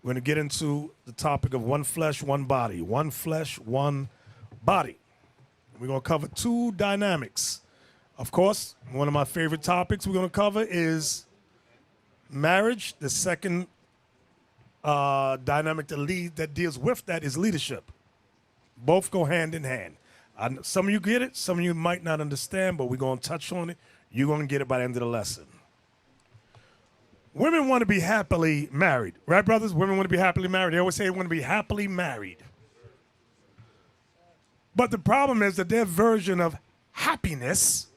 We're going to get into the topic of one flesh, one body. One flesh, one body. We're going to cover two dynamics. Of course, one of my favorite topics we're going to cover is marriage. The second dynamic that deals with that is leadership. Both go hand in hand. Some of you get it, some of you might not understand, but we're going to touch on it. You're going to get it by the end of the lesson. Women want to be happily married. Right, brothers? Women want to be happily married. They always say they want to be happily married. But the problem is that their version of happiness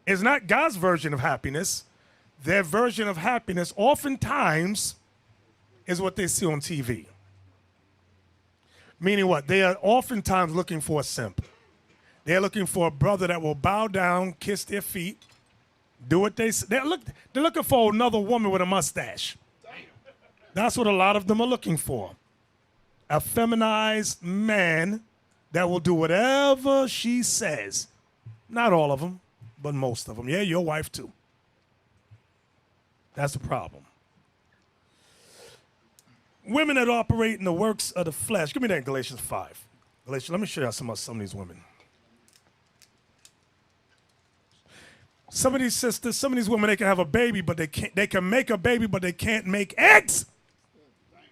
is not God's version of happiness. Their version of happiness oftentimes is what they see on TV. Meaning what? They are oftentimes looking for a simp. They're looking for a brother that will bow down, kiss their feet, do what they say. They're looking for another woman with a mustache. That's what a lot of them are looking for. A feminized man that will do whatever she says. Not all of them, but most of them. Yeah, your wife too. That's the problem. Women that operate in the works of the flesh. Give me that in Galatians 5. Let me show you some of these women. Some of these sisters, some of these women, they can have a baby, but they can make a baby, but they can't make eggs.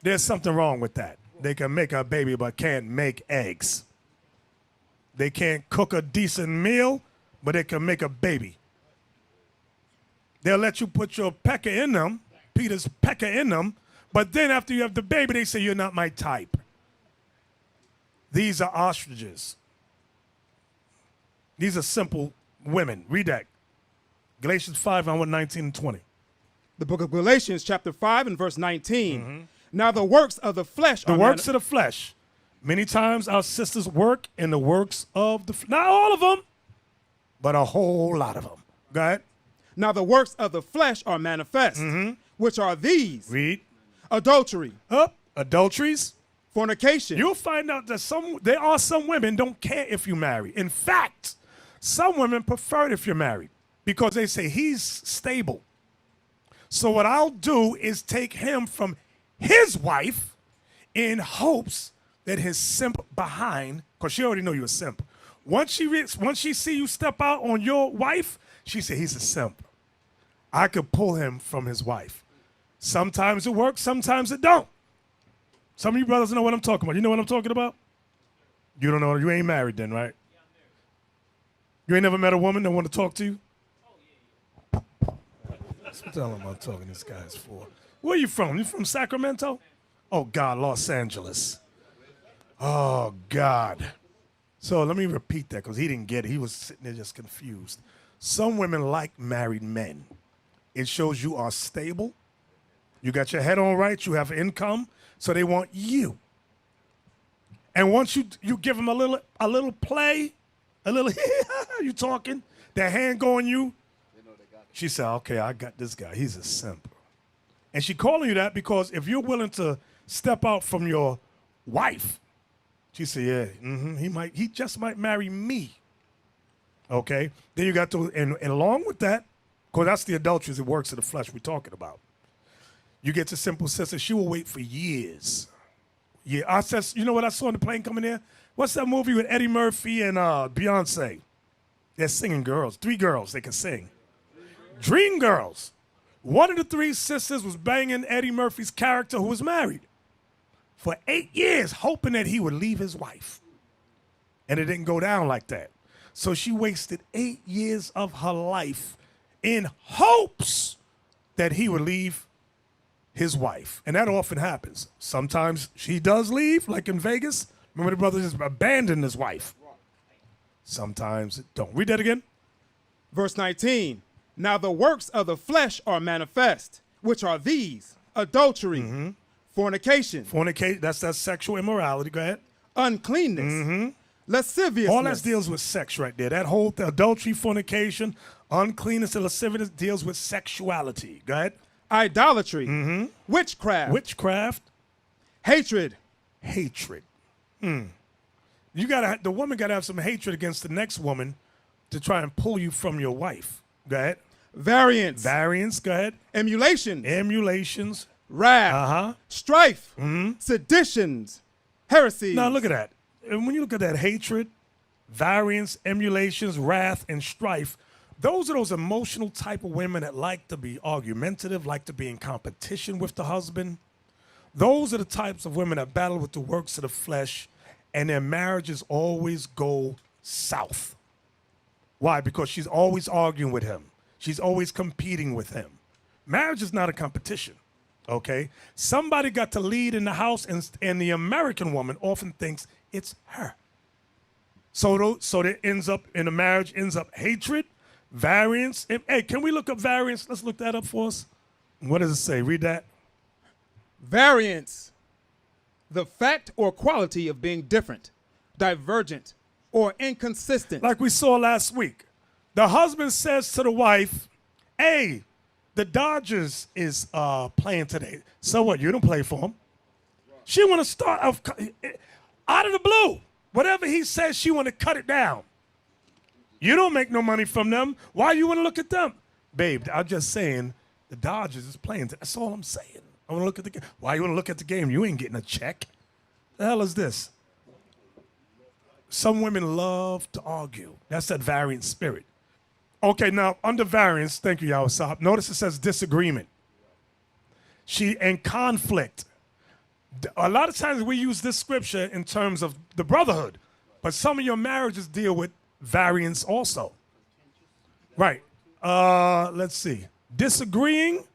There's something wrong with that. They can make a baby, but can't make eggs. They can't cook a decent meal, but they can make a baby. They'll let you put your pecker in them, Peter's pecker in them, but then after you have the baby, they say, you're not my type. These are ostriches. These are simple women. Read that. Galatians 5, 19 and 20. The book of Galatians, chapter 5 and verse 19. Mm-hmm. Now the works of the flesh are... The works of the flesh. Many times our sisters work in the works of the flesh. Not all of them, but a whole lot of them. Go ahead. Now the works of the flesh are manifest, which are these. Read. Adultery. Adulteries. Fornication. You'll find out that there are some women don't care if you marry. In fact, some women prefer it if you're married because they say he's stable. So what I'll do is take him from his wife in hopes that his simp behind, because she already know you're a simp. Once she see you step out on your wife, she say he's a simp. I could pull him from his wife. Sometimes it works, sometimes it don't. Some of you brothers know what I'm talking about. You know what I'm talking about? You don't know. You ain't married then, right? Yeah, I'm married. You ain't never met a woman that want to talk to you? Oh, yeah. That's what I'm talking to this guy's for. Where you from? You from Sacramento? Oh, God, Los Angeles. Oh, God. So let me repeat that because he didn't get it. He was sitting there just confused. Some women like married men. It shows you are stable. You got your head on right. You have income. So they want you. And once you give them a little play, a little you talking, their hand go on you. She said, okay, I got this guy. He's a simp. And she calling you that because if you're willing to step out from your wife, she said, yeah, he just might marry me. Okay? Then you got to, and along with that, because that's the adulteries, it works in the flesh we're talking about. You get to simple sister, she will wait for years. Yeah, I said, you know what I saw on the plane coming in? What's that movie with Eddie Murphy and Beyonce? They're singing girls. 3 girls, they can sing. Dream Girls. One of the 3 sisters was banging Eddie Murphy's character who was married for 8 years, hoping that he would leave his wife. And it didn't go down like that. So she wasted 8 years of her life in hopes that he would leave his wife. And that often happens. Sometimes he does leave, like in Vegas. Remember the brother just abandoned his wife. Sometimes it don't. Read that again. Verse 19. Now the works of the flesh are manifest, which are these: adultery, fornication. That's sexual immorality. Go ahead. Uncleanness, lasciviousness. All that deals with sex right there. That whole adultery, fornication, uncleanness, and lasciviousness deals with sexuality. Go ahead. Idolatry, witchcraft, hatred. The woman gotta have some hatred against the next woman to try and pull you from your wife. Go ahead. Variance. Go ahead. Emulations. wrath, strife, seditions, heresies. Now look at that. And when you look at that, hatred, variance, emulations, wrath, and strife, those are those emotional type of women that like to be argumentative, like to be in competition with the husband. Those are the types of women that battle with the works of the flesh, and their marriages always go south. Why? Because she's always arguing with him. She's always competing with him. Marriage is not a competition, okay? Somebody got to lead in the house, and the American woman often thinks it's her. So that ends up, in a marriage, ends up hatred, variance. Hey, can we look up variance? Let's look that up for us. What does it say? Read that. Variance, the fact or quality of being different, divergent, or inconsistent. Like we saw last week. The husband says to the wife, hey, the Dodgers is playing today. So what? You don't play for them. She want to start out of the blue. Whatever he says, she want to cut it down. You don't make no money from them. Why you want to look at them? Babe, I'm just saying the Dodgers is playing. That's all I'm saying. I want to look at the game. Why you want to look at the game? You ain't getting a check. The hell is this? Some women love to argue. That's that variant spirit. Okay, now under variance, thank you, Yawasab. Notice it says disagreement. And conflict. A lot of times we use this scripture in terms of the brotherhood, but some of your marriages deal with variance also. Right. Let's see. Disagreeing,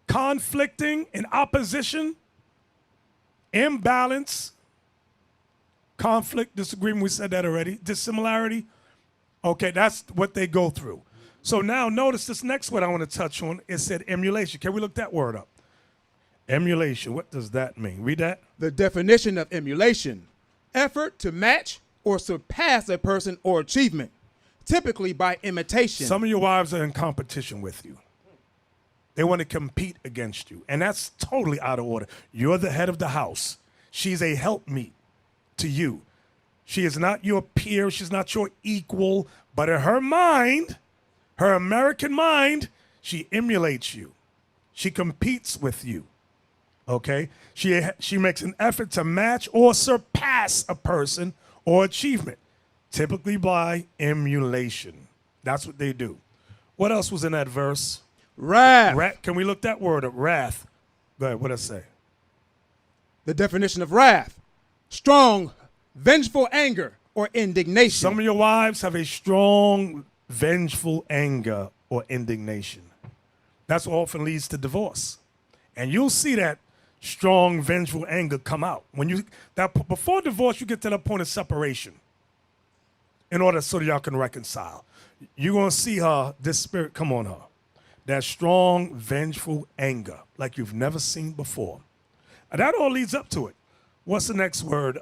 conflicting, in opposition, imbalance, conflict, disagreement, we said that already. Dissimilarity. Okay, that's what they go through. So now notice this next word I want to touch on. It said emulation. Can we look that word up? Emulation, what does that mean? Read that. The definition of emulation: effort to match or surpass a person or achievement, typically by imitation. Some of your wives are in competition with you. They want to compete against you, and that's totally out of order. You're the head of the house. She's a helpmeet to you. She is not your peer. She's not your equal, but in her mind, her American mind, she emulates you. She competes with you. Okay? She makes an effort to match or surpass a person or achievement, typically by emulation. That's what they do. What else was in that verse? Wrath. Can we look that word up? Wrath. Go ahead. What does it say? The definition of wrath: strong, vengeful anger or indignation. Some of your wives have a strong, vengeful anger or indignation. That's what often leads to divorce. And you'll see that strong, vengeful anger come out. Before divorce, you get to the point of separation in order so that y'all can reconcile. You're going to see this spirit come on her. That strong, vengeful anger like you've never seen before. And that all leads up to it. What's the next word?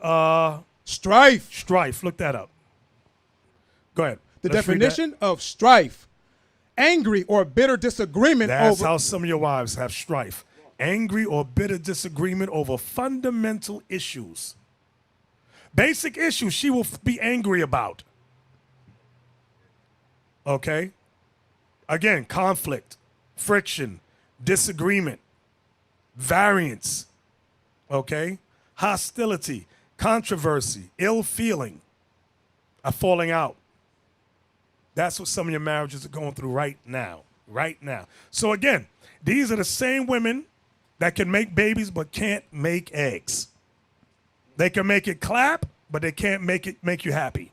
Strife. Strife. Look that up. Go ahead. The definition of strife: angry or bitter disagreement That's over. how some of your wives have strife. Angry or bitter disagreement over fundamental issues. Basic issues she will be angry about. Okay? Again, conflict, friction, disagreement, variance. Okay? Hostility, controversy, ill feeling, a falling out. That's what some of your marriages are going through right now. Right now. So again, these are the same women that can make babies but can't make eggs. They can make it clap, but they can't make you happy.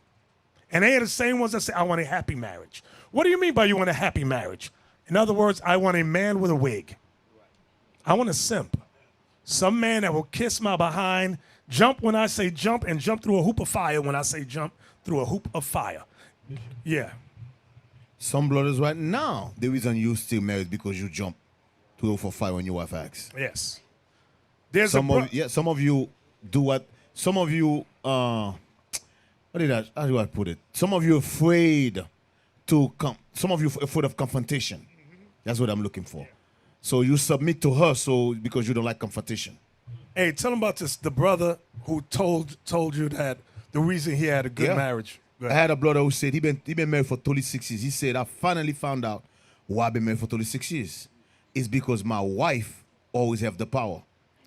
And they are the same ones that say, I want a happy marriage. What do you mean by you want a happy marriage? In other words, I want a man with a wig. I want a simp. Some man that will kiss my behind, jump when I say jump, and jump through a hoop of fire when I say jump through a hoop of fire. Yeah. Some brothers right now, the reason you still married because you jump to go for fire when your wife asks. Yes. There's some of you do what? Some of you, how do I put it? Some of you afraid to come. Some of you afraid of confrontation. That's what I'm looking for. So you submit to her because you don't like confrontation. Hey, tell them about this. The brother who told you that the reason he had a good marriage. I had a brother who said he been married for 36 years. He said, I finally found out why I've been married for 36 years. It's because my wife always have the power.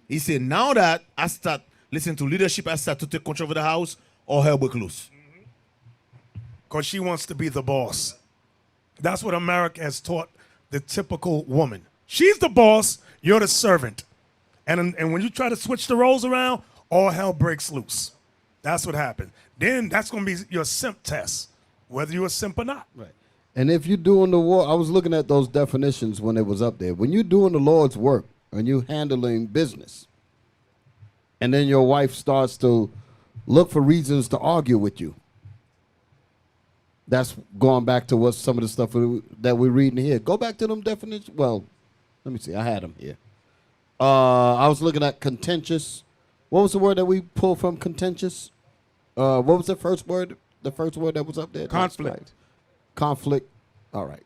He said, now that I start listening to leadership, I start to take control of the house, all hell break loose. Because she wants to be the boss. That's what America has taught the typical woman. She's the boss, you're the servant. And when you try to switch the roles around, all hell breaks loose. That's what happened. Then that's going to be your simp test, whether you're a simp or not. Right. And if you're doing the war, I was looking at those definitions when it was up there. When you're doing the Lord's work and you're handling business, and then your wife starts to look for reasons to argue with you, that's going back to what some of the stuff that we're reading here. Go back to them definitions. Well, let me see. I had them here. I was looking at contentious. What was the word that we pulled from contentious? What was the first word? The first word that was up there? Conflict. Conflict. All right.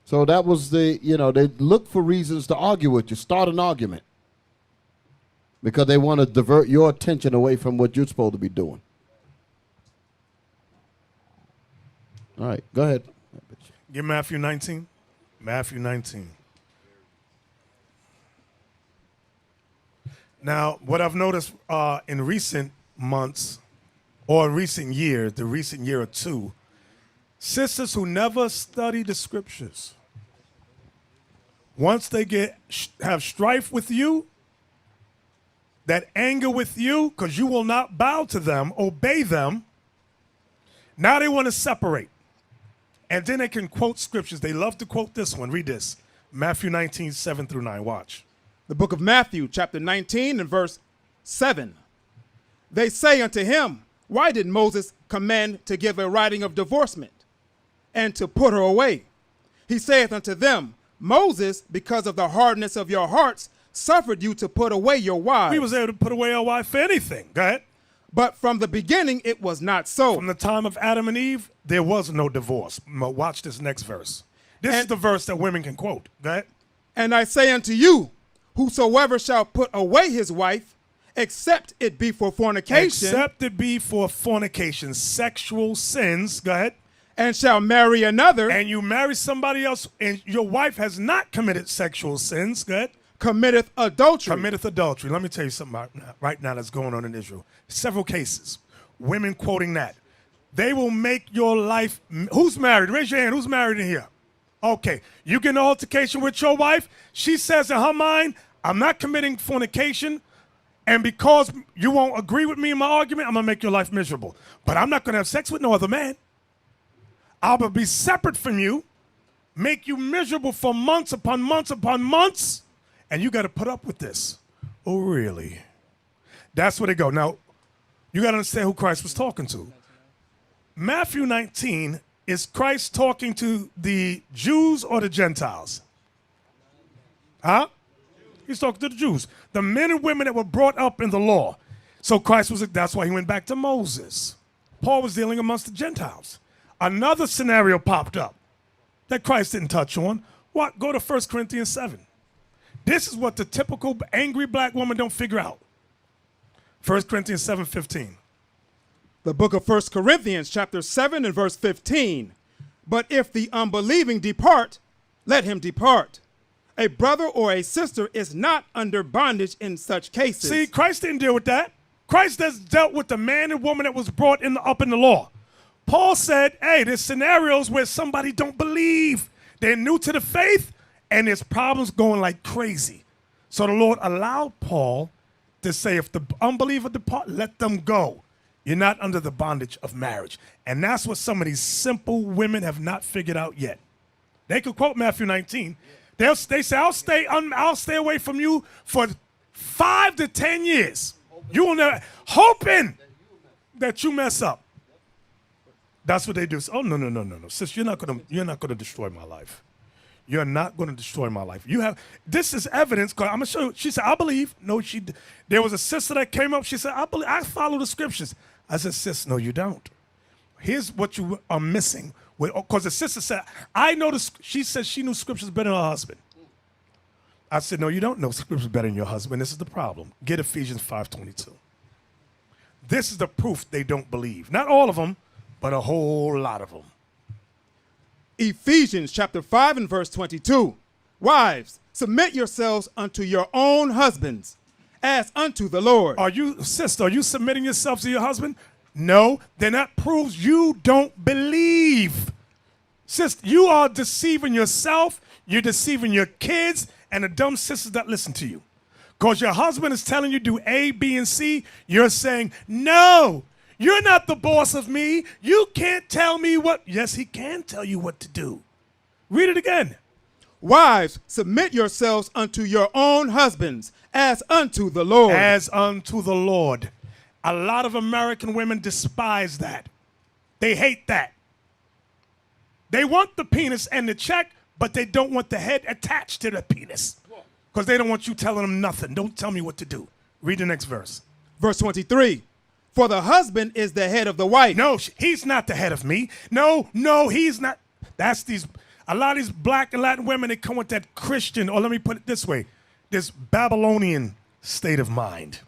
So that was they look for reasons to argue with you, start an argument. Because they want to divert your attention away from what you're supposed to be doing. All right, go ahead. Give Matthew 19. Matthew 19. Now, what I've noticed in recent months or recent years, the recent year or two, sisters who never study the scriptures, once they have strife with you, that anger with you, because you will not bow to them, obey them, now they want to separate. And then they can quote scriptures. They love to quote this one. Read this. Matthew 19, 7 through 9. Watch. The book of Matthew, chapter 19 and verse 7. They say unto him, why did Moses command to give a writing of divorcement and to put her away? He saith unto them, Moses, because of the hardness of your hearts, suffered you to put away your wives. We was able to put away our wife for anything. Go ahead. But from the beginning, it was not so. From the time of Adam and Eve, there was no divorce. Watch this next verse. This is the verse that women can quote. Go ahead. And I say unto you, whosoever shall put away his wife, except it be for fornication. Except it be for fornication, sexual sins. Go ahead. And shall marry another. And you marry somebody else, and your wife has not committed sexual sins. Go ahead. Committeth adultery. Committeth adultery. Let me tell you something right now that's going on in Israel. Several cases. Women quoting that. They will make your life. Who's married? Raise your hand. Who's married in here? Okay. You get in an altercation with your wife. She says in her mind, I'm not committing fornication. And because you won't agree with me in my argument, I'm going to make your life miserable. But I'm not going to have sex with no other man. I'll be separate from you, make you miserable for months upon months upon months, and you got to put up with this. Oh, really? That's where they go. Now, you got to understand who Christ was talking to. Matthew 19, is Christ talking to the Jews or the Gentiles? Huh? He's talking to the Jews. The men and women that were brought up in the law. So Christ that's why he went back to Moses. Paul was dealing amongst the Gentiles. Another scenario popped up that Christ didn't touch on. What? Go to 1 Corinthians 7. This is what the typical angry black woman don't figure out. 1 Corinthians 7:15. The book of 1 Corinthians chapter 7 and verse 15. But if the unbelieving depart, let him depart. A brother or a sister is not under bondage in such cases. See, Christ didn't deal with that. Christ has dealt with the man and woman that was brought up in the law. Paul said, hey, there's scenarios where somebody don't believe. They're new to the faith, and there's problems going like crazy. So the Lord allowed Paul to say, if the unbeliever depart, let them go. You're not under the bondage of marriage. And that's what some of these simple women have not figured out yet. They could quote Matthew 19. They say, I'll stay away from you for 5 to 10 years. You will never, hoping that you mess up. That's what they do. Oh, no. Sis, you're not gonna destroy my life. You're not going to destroy my life. This is evidence, because I'm going to show you. She said, I believe. No, there was a sister that came up. She said, I follow the scriptures. I said, sis, no, you don't. Here's what you are missing. Because the sister said, I know she said she knew scriptures better than her husband. I said, no, you don't know scriptures better than your husband. This is the problem. Get Ephesians 5:22. This is the proof they don't believe. Not all of them, but a whole lot of them. Ephesians chapter 5 and verse 22. Wives, submit yourselves unto your own husbands, as unto the Lord. Are you, sister, are you submitting yourself to your husband? No, then that proves you don't believe. Sister, you are deceiving yourself, you're deceiving your kids, and the dumb sisters that listen to you. Because your husband is telling you do A, B, and C, you're saying, no, you're not the boss of me. You can't tell me what. Yes, he can tell you what to do. Read it again. Wives, submit yourselves unto your own husbands, as unto the Lord. As unto the Lord. A lot of American women despise that. They hate that. They want the penis and the check, but they don't want the head attached to the penis. Because they don't want you telling them nothing. Don't tell me what to do. Read the next verse. Verse 23. For the husband is the head of the wife. No, he's not the head of me. No, he's not. That's a lot of these black and Latin women, they come with that Christian, or let me put it this way, this Babylonian state of mind.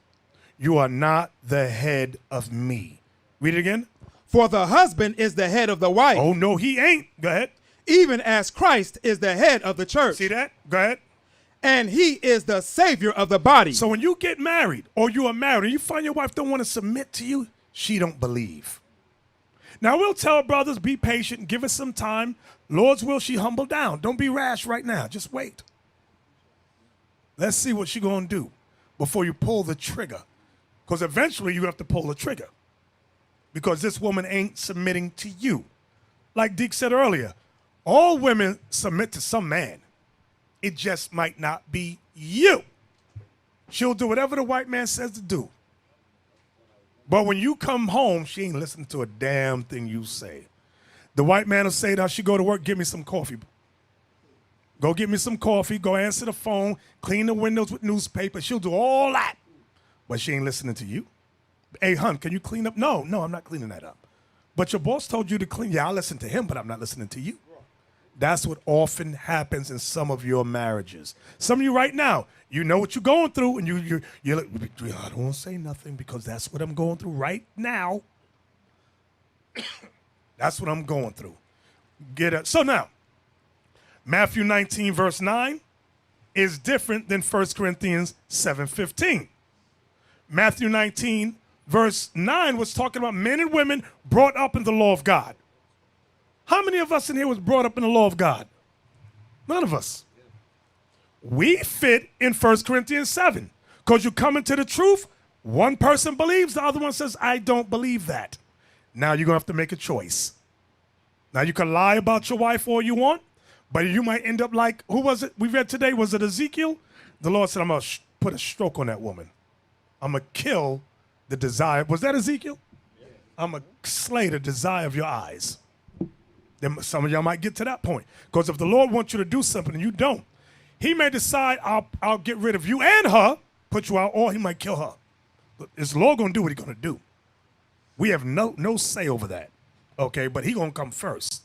You are not the head of me. Read it again. For the husband is the head of the wife. Oh, no, he ain't. Go ahead. Even as Christ is the head of the church. See that? Go ahead. And he is the savior of the body. So when you get married, or you are married, and you find your wife don't want to submit to you, she don't believe. Now we'll tell brothers, be patient, give us some time. Lord's will, she humble down. Don't be rash right now. Just wait. Let's see what she gonna do before you pull the trigger. Because eventually you have to pull the trigger. Because this woman ain't submitting to you. Like Deke said earlier, all women submit to some man. It just might not be you. She'll do whatever the white man says to do. But when you come home, she ain't listening to a damn thing you say. The white man will say to her, she go to work, give me some coffee. Go get me some coffee, go answer the phone, clean the windows with newspaper. She'll do all that. But she ain't listening to you. Hey, hon, can you clean up? No, I'm not cleaning that up. But your boss told you to clean. Yeah, I'll listen to him, but I'm not listening to you. That's what often happens in some of your marriages. Some of you right now, you know what you're going through, and you're like, I don't want to say nothing because that's what I'm going through right now. That's what I'm going through. Get it? So now, Matthew 19, verse 9 is different than 1 Corinthians 7:15. Matthew 19, verse 9 was talking about men and women brought up in the law of God. How many of us in here was brought up in the law of God? None of us. We fit in 1 Corinthians 7 because you come into the truth, one person believes, the other one says, I don't believe that. Now you're going to have to make a choice. Now you can lie about your wife all you want, but you might end up like, who was it we read today? Was it Ezekiel? The Lord said, I'm going to put a stroke on that woman. I'm going to kill the desire. Was that Ezekiel? Yeah. I'm going to slay the desire of your eyes. Then some of y'all might get to that point. Because if the Lord wants you to do something and you don't, he may decide, I'll get rid of you and her, put you out, or he might kill her. But is the Lord going to do what he's going to do? We have no say over that. Okay, but he going to come first.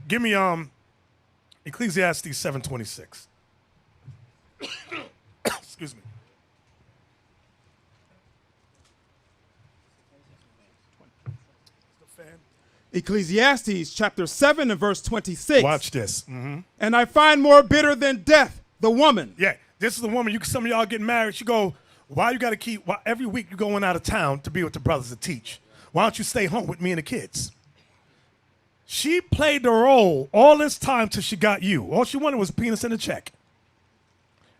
Give me Ecclesiastes 7:26. Excuse me. Ecclesiastes chapter 7 and verse 26. Watch this. Mm-hmm. And I find more bitter than death the woman. Yeah, this is the woman. Some of y'all getting married. She go, why you got to keep, every week you going out of town to be with the brothers to teach. Why don't you stay home with me and the kids? She played the role all this time till she got you. All she wanted was a penis and a check.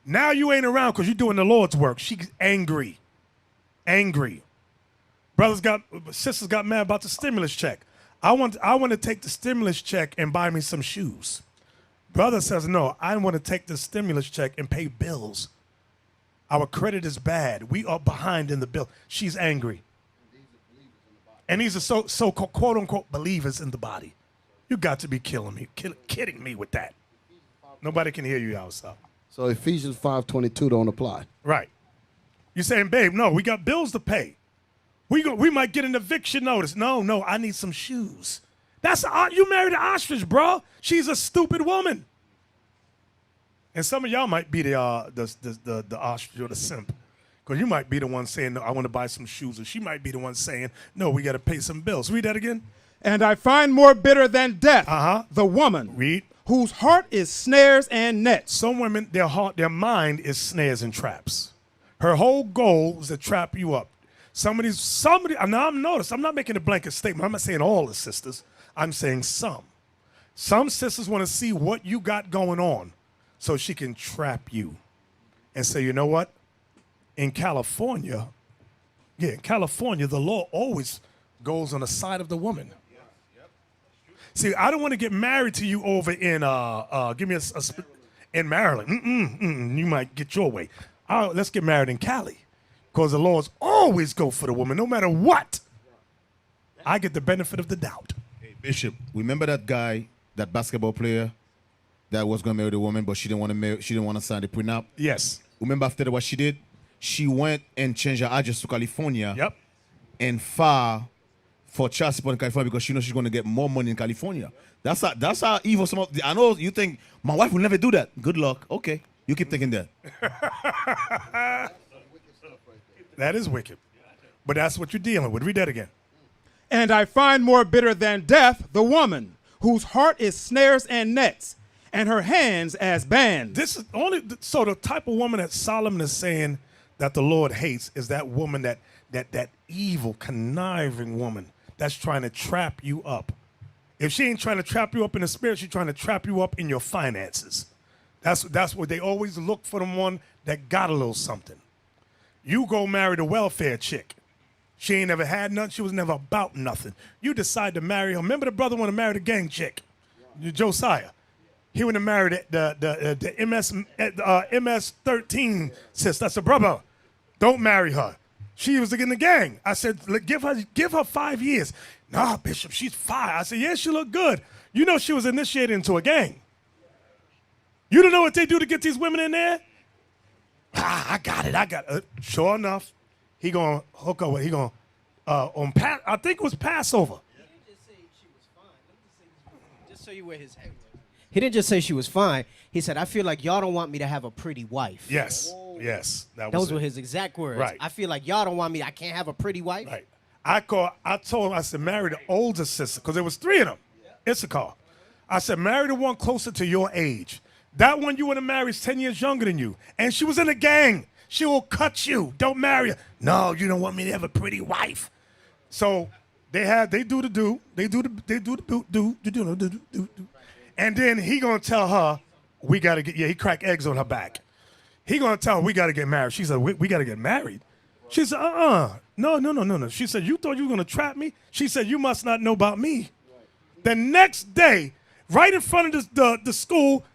Now you ain't around because you're doing the Lord's work. She's angry. Angry. Sisters got mad about the stimulus check. I want to take the stimulus check and buy me some shoes. Brother says, no, I want to take the stimulus check and pay bills. Our credit is bad. We are behind in the bill. She's angry. And these are so-called, quote-unquote, believers in the body. You got to be kidding me with that. Nobody can hear you outside. So Ephesians 5:22 don't apply. Right. You're saying, babe, no, we got bills to pay. We might get an eviction notice. No, I need some shoes. You married an ostrich, bro. She's a stupid woman. And some of y'all might be the ostrich or the simp. Because you might be the one saying, no, I want to buy some shoes. Or she might be the one saying, no, we got to pay some bills. Read that again. And I find more bitter than death the woman. Read. whose heart is snares and nets. Some women, their heart, their mind is snares and traps. Her whole goal is to trap you up. Somebody, now I'm noticed, I'm not making a blanket statement. I'm not saying all the sisters. I'm saying some. Some sisters want to see what you got going on so she can trap you and say, you know what? In California, the law always goes on the side of the woman. See, I don't want to get married to you over in, in Maryland. You might get your way. Let's get married in Cali, because the laws always go for the woman, no matter what. I get the benefit of the doubt. Hey, Bishop, remember that guy, that basketball player that was going to marry the woman, but she didn't want to marry, she didn't want to sign the prenup? Yes. Remember after that what she did? She went and changed her address to California. Yep. And filed for child support in California because she knows she's going to get more money in California. That's how evil some of. I know you think my wife will never do that. Good luck. Okay, you keep thinking that. That is wicked. But that's what you're dealing with. Read that again. And I find more bitter than death the woman whose heart is snares and nets, and her hands as bands. This is only so the type of woman that Solomon is saying that the Lord hates is that woman that evil, conniving woman that's trying to trap you up. If she ain't trying to trap you up in the spirit, she's trying to trap you up in your finances. That's what they always look for, the one that got a little something. You go marry the welfare chick. She ain't never had nothing. She was never about nothing. You decide to marry her. Remember the brother wanted to marry the gang chick, Josiah. He would have married the MS-13 sis. That's a brother. Don't marry her. She was in the gang. I said, give her 5 years. Nah, Bishop, she's 5. I said, yeah, she looked good. You know she was initiated into a gang. You don't know what they do to get these women in there? I got it. Sure enough, he gonna hook up with, I think it was Passover. He didn't just say she was fine. Just show you where his head was. He didn't just say she was fine. He said, I feel like y'all don't want me to have a pretty wife. Yes. Yes. Those were his exact words. Right. I feel like y'all don't want me. I can't have a pretty wife. Right. I told him, I said, marry the older sister, because there was 3 of them. Issachar. I said, marry the one closer to your age. That one you want to marry is 10 years younger than you. And she was in a gang. She will cut you. Don't marry her. No, you don't want me to have a pretty wife. So they do the do. And then he gonna tell her, we gotta get, he cracked eggs on her back. He gonna tell her, we gotta get married. She said, we gotta get married. She said, no. She said, you thought you were gonna trap me? She said, you must not know about me. The next day, right in front of the school,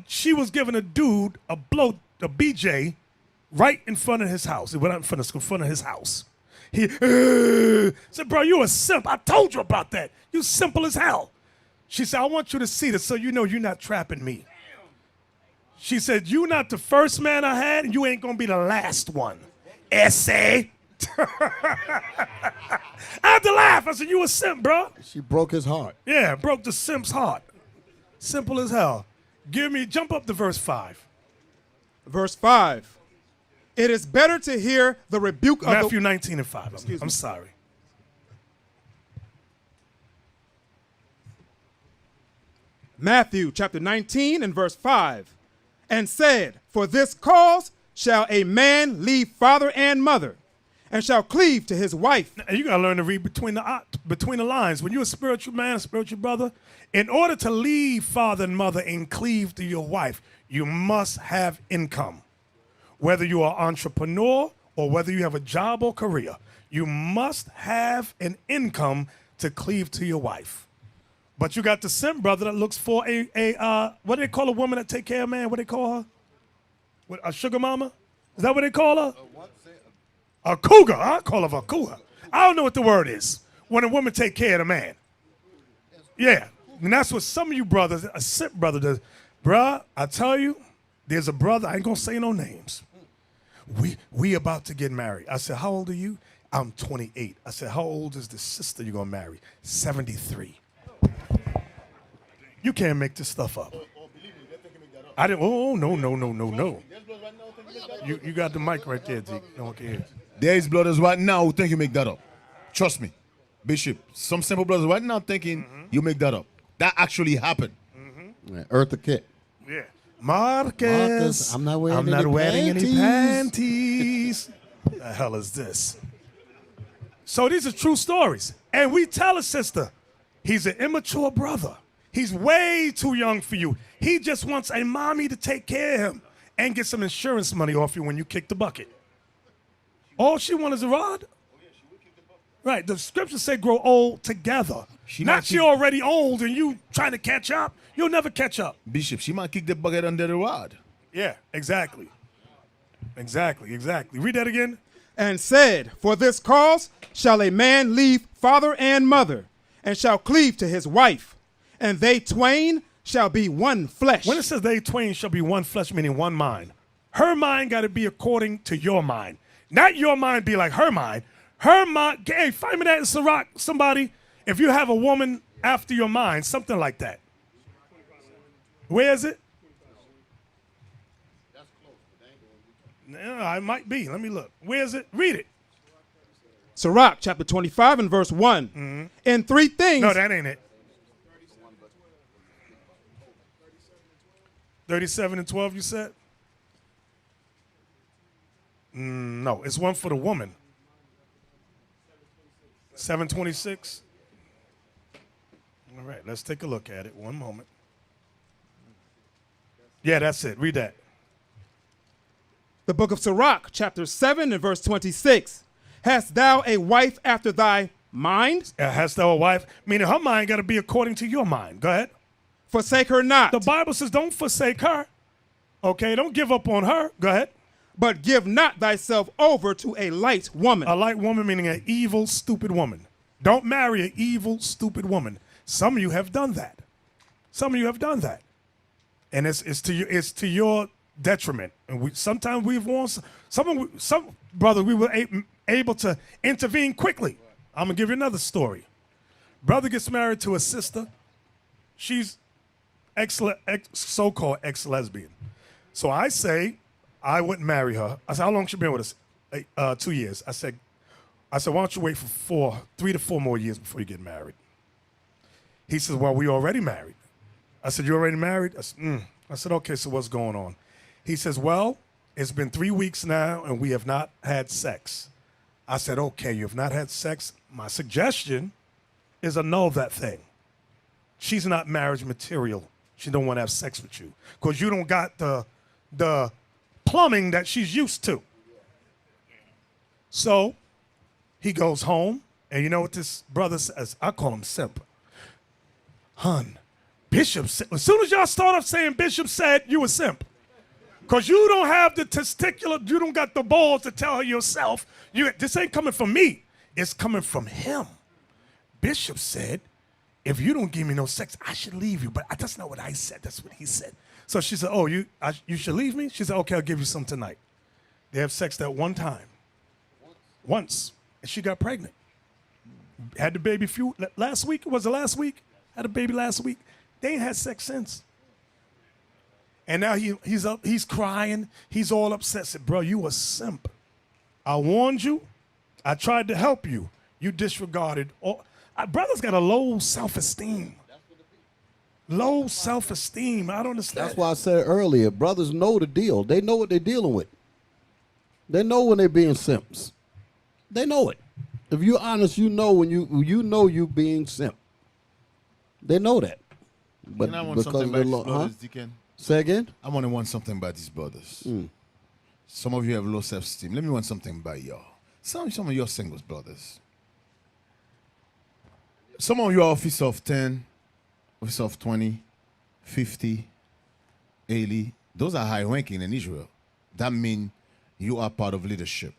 she was giving a dude a BJ, right in front of his house. It went out in front of school, in front of his house. He said, bro, you a simp. I told you about that. You simple as hell. She said, I want you to see this so you know you're not trapping me. She said, you not the first man I had, and you ain't going to be the last one. Essay. I had to laugh. I said, you a simp, bro. She broke his heart. Yeah, broke the simp's heart. Simple as hell. Jump up to verse 5. Verse 5. It is better to hear the rebuke of Matthew 19 and 5. I'm sorry. Matthew chapter 19 and verse 5. And said, for this cause shall a man leave father and mother, and shall cleave to his wife. Now, you got to learn to read between the lines. When you're a spiritual man, a spiritual brother, in order to leave father and mother and cleave to your wife, you must have income. Whether you are an entrepreneur or whether you have a job or career, you must have an income to cleave to your wife. But you got the simp brother that looks for what do they call a woman that take care of a man? What do they call her? What, a sugar mama? Is that what they call her? A cougar. I call her a cougar. I don't know what the word is when a woman take care of a man. Yeah. And that's what some of you brothers, a simp brother does. Bruh, I tell you, there's a brother, I ain't gonna say no names. We about to get married. I said, how old are you? I'm 28. I said, how old is the sister you're gonna marry? 73. You can't make this stuff up. I didn't. Oh no. You got the mic right there, Zeke. No one can hear. There is brothers right now who think you make that up. Trust me, Bishop. Some simple brothers right now thinking you make that up. That actually happened. Yeah, Eartha Kitt. Yeah. Marcus, I'm not wearing any panties. The hell is this? So these are true stories. And we tell a sister, he's an immature brother. He's way too young for you. He just wants a mommy to take care of him and get some insurance money off you when you kick the bucket. All she wants is a rod? Right, the scriptures say grow old together. Not you're already old and you trying to catch up. You'll never catch up. Bishop, she might kick the bucket under the rod. Yeah, exactly. Exactly. Read that again. And said, for this cause shall a man leave father and mother, and shall cleave to his wife, and they twain shall be one flesh. When it says they twain shall be one flesh, meaning one mind, her mind got to be according to your mind. Not your mind be like her mind. Her mind, hey, find me that in Sirach, somebody. If you have a woman after your mind, something like that. Where is it? Yeah, it might be. Let me look. Where is it? Read it. Sirach chapter 25 and verse 1. Mm-hmm. In three things. No, that ain't it. 37 and 12, you said? No, it's one for the woman. 726. All right, let's take a look at it. One moment. Yeah, that's it. Read that. The book of Sirach, chapter 7 and verse 26. Hast thou a wife after thy mind? Hast thou a wife? Meaning her mind got to be according to your mind. Go ahead. Forsake her not. The Bible says don't forsake her. Okay, don't give up on her. Go ahead. But give not thyself over to a light woman. A light woman meaning an evil, stupid woman. Don't marry an evil, stupid woman. Some of you have done that. And it's to your detriment. And sometimes we've won some brother. We were able to intervene quickly. I'm gonna give you another story. Brother gets married to a sister. She's so-called ex-lesbian. So I say I wouldn't marry her. I said, how long she been with us? 2 years. I said, why don't you wait for 3 to 4 more years before you get married? He says, well, we already married. I said, you already married? I said, okay, so what's going on? He says, well, it's been 3 weeks now and we have not had sex. I said, okay, you have not had sex. My suggestion is annul that thing. She's not marriage material. She don't want to have sex with you because you don't got the plumbing that she's used to. So he goes home, and you know what this brother says? I call him simp. Hun, Bishop said, as soon as y'all start off saying Bishop said, you a simp. Because you don't have the testicular, you don't got the balls to tell her yourself, this ain't coming from me. It's coming from him. Bishop said, if you don't give me no sex, I should leave you. But that's not what I said. That's what he said. So she said, oh, you should leave me? She said, okay, I'll give you some tonight. They have sex that one time. Once. And she got pregnant. Had the baby last week. Was it last week? Had a baby last week. They ain't had sex since. And now he's up, he's crying. He's all upset. Said, bro, you a simp. I warned you. I tried to help you. You disregarded. Brother's got a low self-esteem. Low self-esteem. I don't understand. That's why I said earlier, brothers know the deal. They know what they're dealing with. They know when they're being simps. They know it. If you're honest, you know when you know you being simp. They know that. But I want because something of about the these brothers, Deacon. Say again? I want something about these brothers. Some of you have low self-esteem. Let me want something about y'all. Some of your singles brothers. Some of you are office of 10, office of 20, 50, 80. Those are high ranking in Israel. That means you are part of leadership.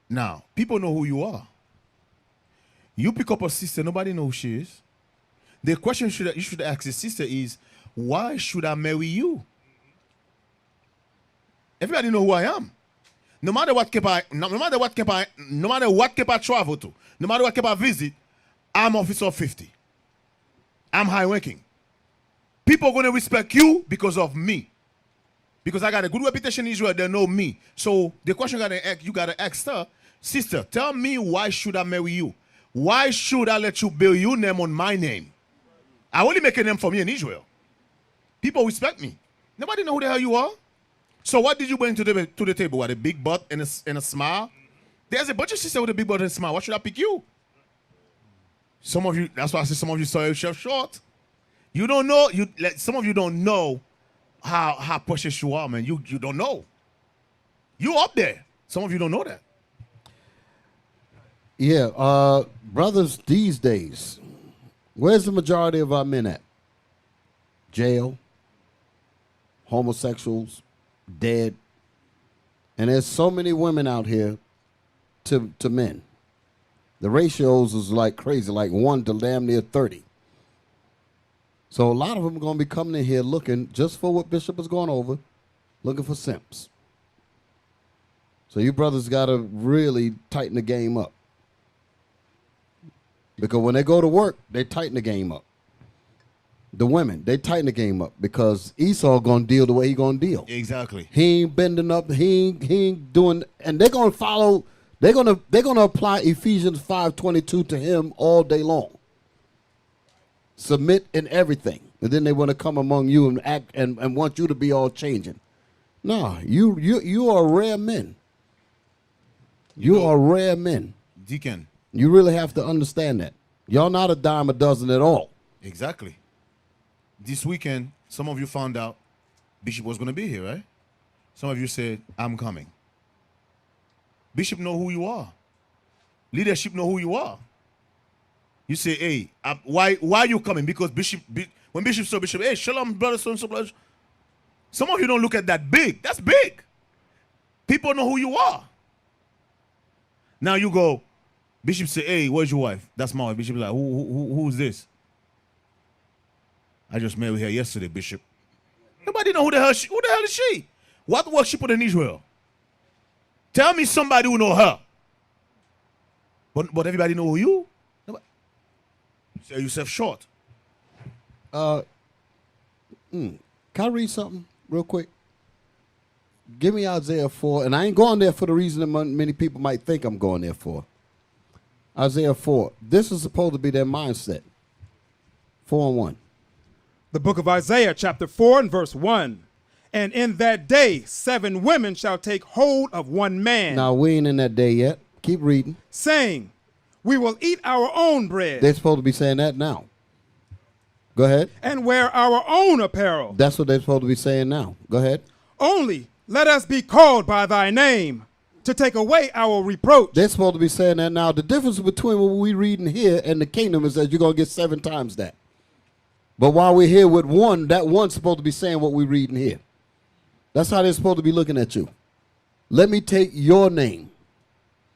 Now, people know who you are. You pick up a sister, nobody knows who she is. The question you should ask the sister is, why should I marry you? Everybody know who I am. No matter what camp I travel to, no matter what camp I visit, I'm officer 50. I'm high ranking. People are going to respect you because of me. Because I got a good reputation in Israel, they know me. So the question you got to ask her, sister, tell me, why should I marry you? Why should I let you build your name on my name? I only make a name for me in Israel. People respect me. Nobody know who the hell you are. So what did you bring to the table? What, a big butt and a smile? There's a bunch of sisters with a big butt and a smile. Why should I pick you? Some of you, that's why I say some of you sell yourself short. You don't know, some of you don't know how precious you are, man. You don't know. You up there. Some of you don't know that. Yeah, brothers these days, where's the majority of our men at? Jail, homosexuals, dead. And there's so many women out here to men. The ratios is like crazy, like 1 to damn near 30. So a lot of them are going to be coming in here looking just for what Bishop is going over, looking for simps. So you brothers got to really tighten the game up. Because when they go to work, they tighten the game up. The women, they tighten the game up because Esau going to deal the way he going to deal. Exactly. He ain't bending up. He ain't doing, and they're going to follow. They're gonna apply Ephesians 5:22 to him all day long. Submit in everything, and then they want to come among you and act and want you to be all changing. No, you are rare men. You are rare men. Deacon. You really have to understand that. Y'all not a dime a dozen at all. Exactly. This weekend, some of you found out Bishop was going to be here, right? Some of you said, I'm coming. Bishop know who you are. Leadership know who you are. You say, hey, why are you coming? Because when Bishop saw Bishop, hey, shalom, brother, so and so, brother. Some of you don't look at that big. That's big. People know who you are. Now you go, Bishop say, hey, where's your wife? That's my wife. Bishop like, who's this? I just married her yesterday, Bishop. Nobody know who the hell is she? What work she put in Israel? Tell me somebody who know her. But everybody know who you? Nobody. Sell yourself short. Can I read something real quick? Give me Isaiah 4, and I ain't going there for the reason that many people might think I'm going there for. Isaiah 4. This is supposed to be their mindset. 4:1. The book of Isaiah, chapter 4 and verse 1. And in that day, 7 women shall take hold of one man. Now, we ain't in that day yet. Keep reading. Saying, we will eat our own bread. They're supposed to be saying that now. Go ahead. And wear our own apparel. That's what they're supposed to be saying now. Go ahead. Only let us be called by thy name to take away our reproach. They're supposed to be saying that now. The difference between what we reading here and the kingdom is that you're going to get 7 times that. But while we're here with one, that one's supposed to be saying what we're reading here. That's how they're supposed to be looking at you. Let me take your name.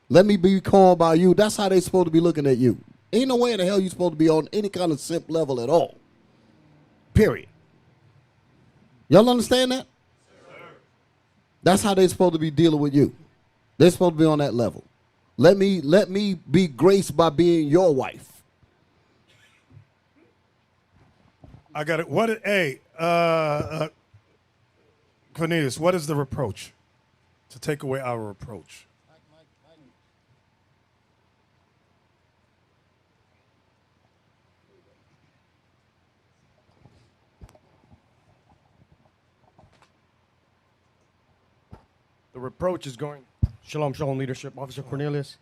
Let me be called by you. That's how they're supposed to be looking at you. Ain't no way in the hell you're supposed to be on any kind of simp level at all. Period. Y'all understand that? That's how they're supposed to be dealing with you. They're supposed to be on that level. Let me be graced by being your wife. I got it. Cornelius, what is the reproach? To take away our reproach. The reproach is going, Shalom, leadership, Officer Cornelius.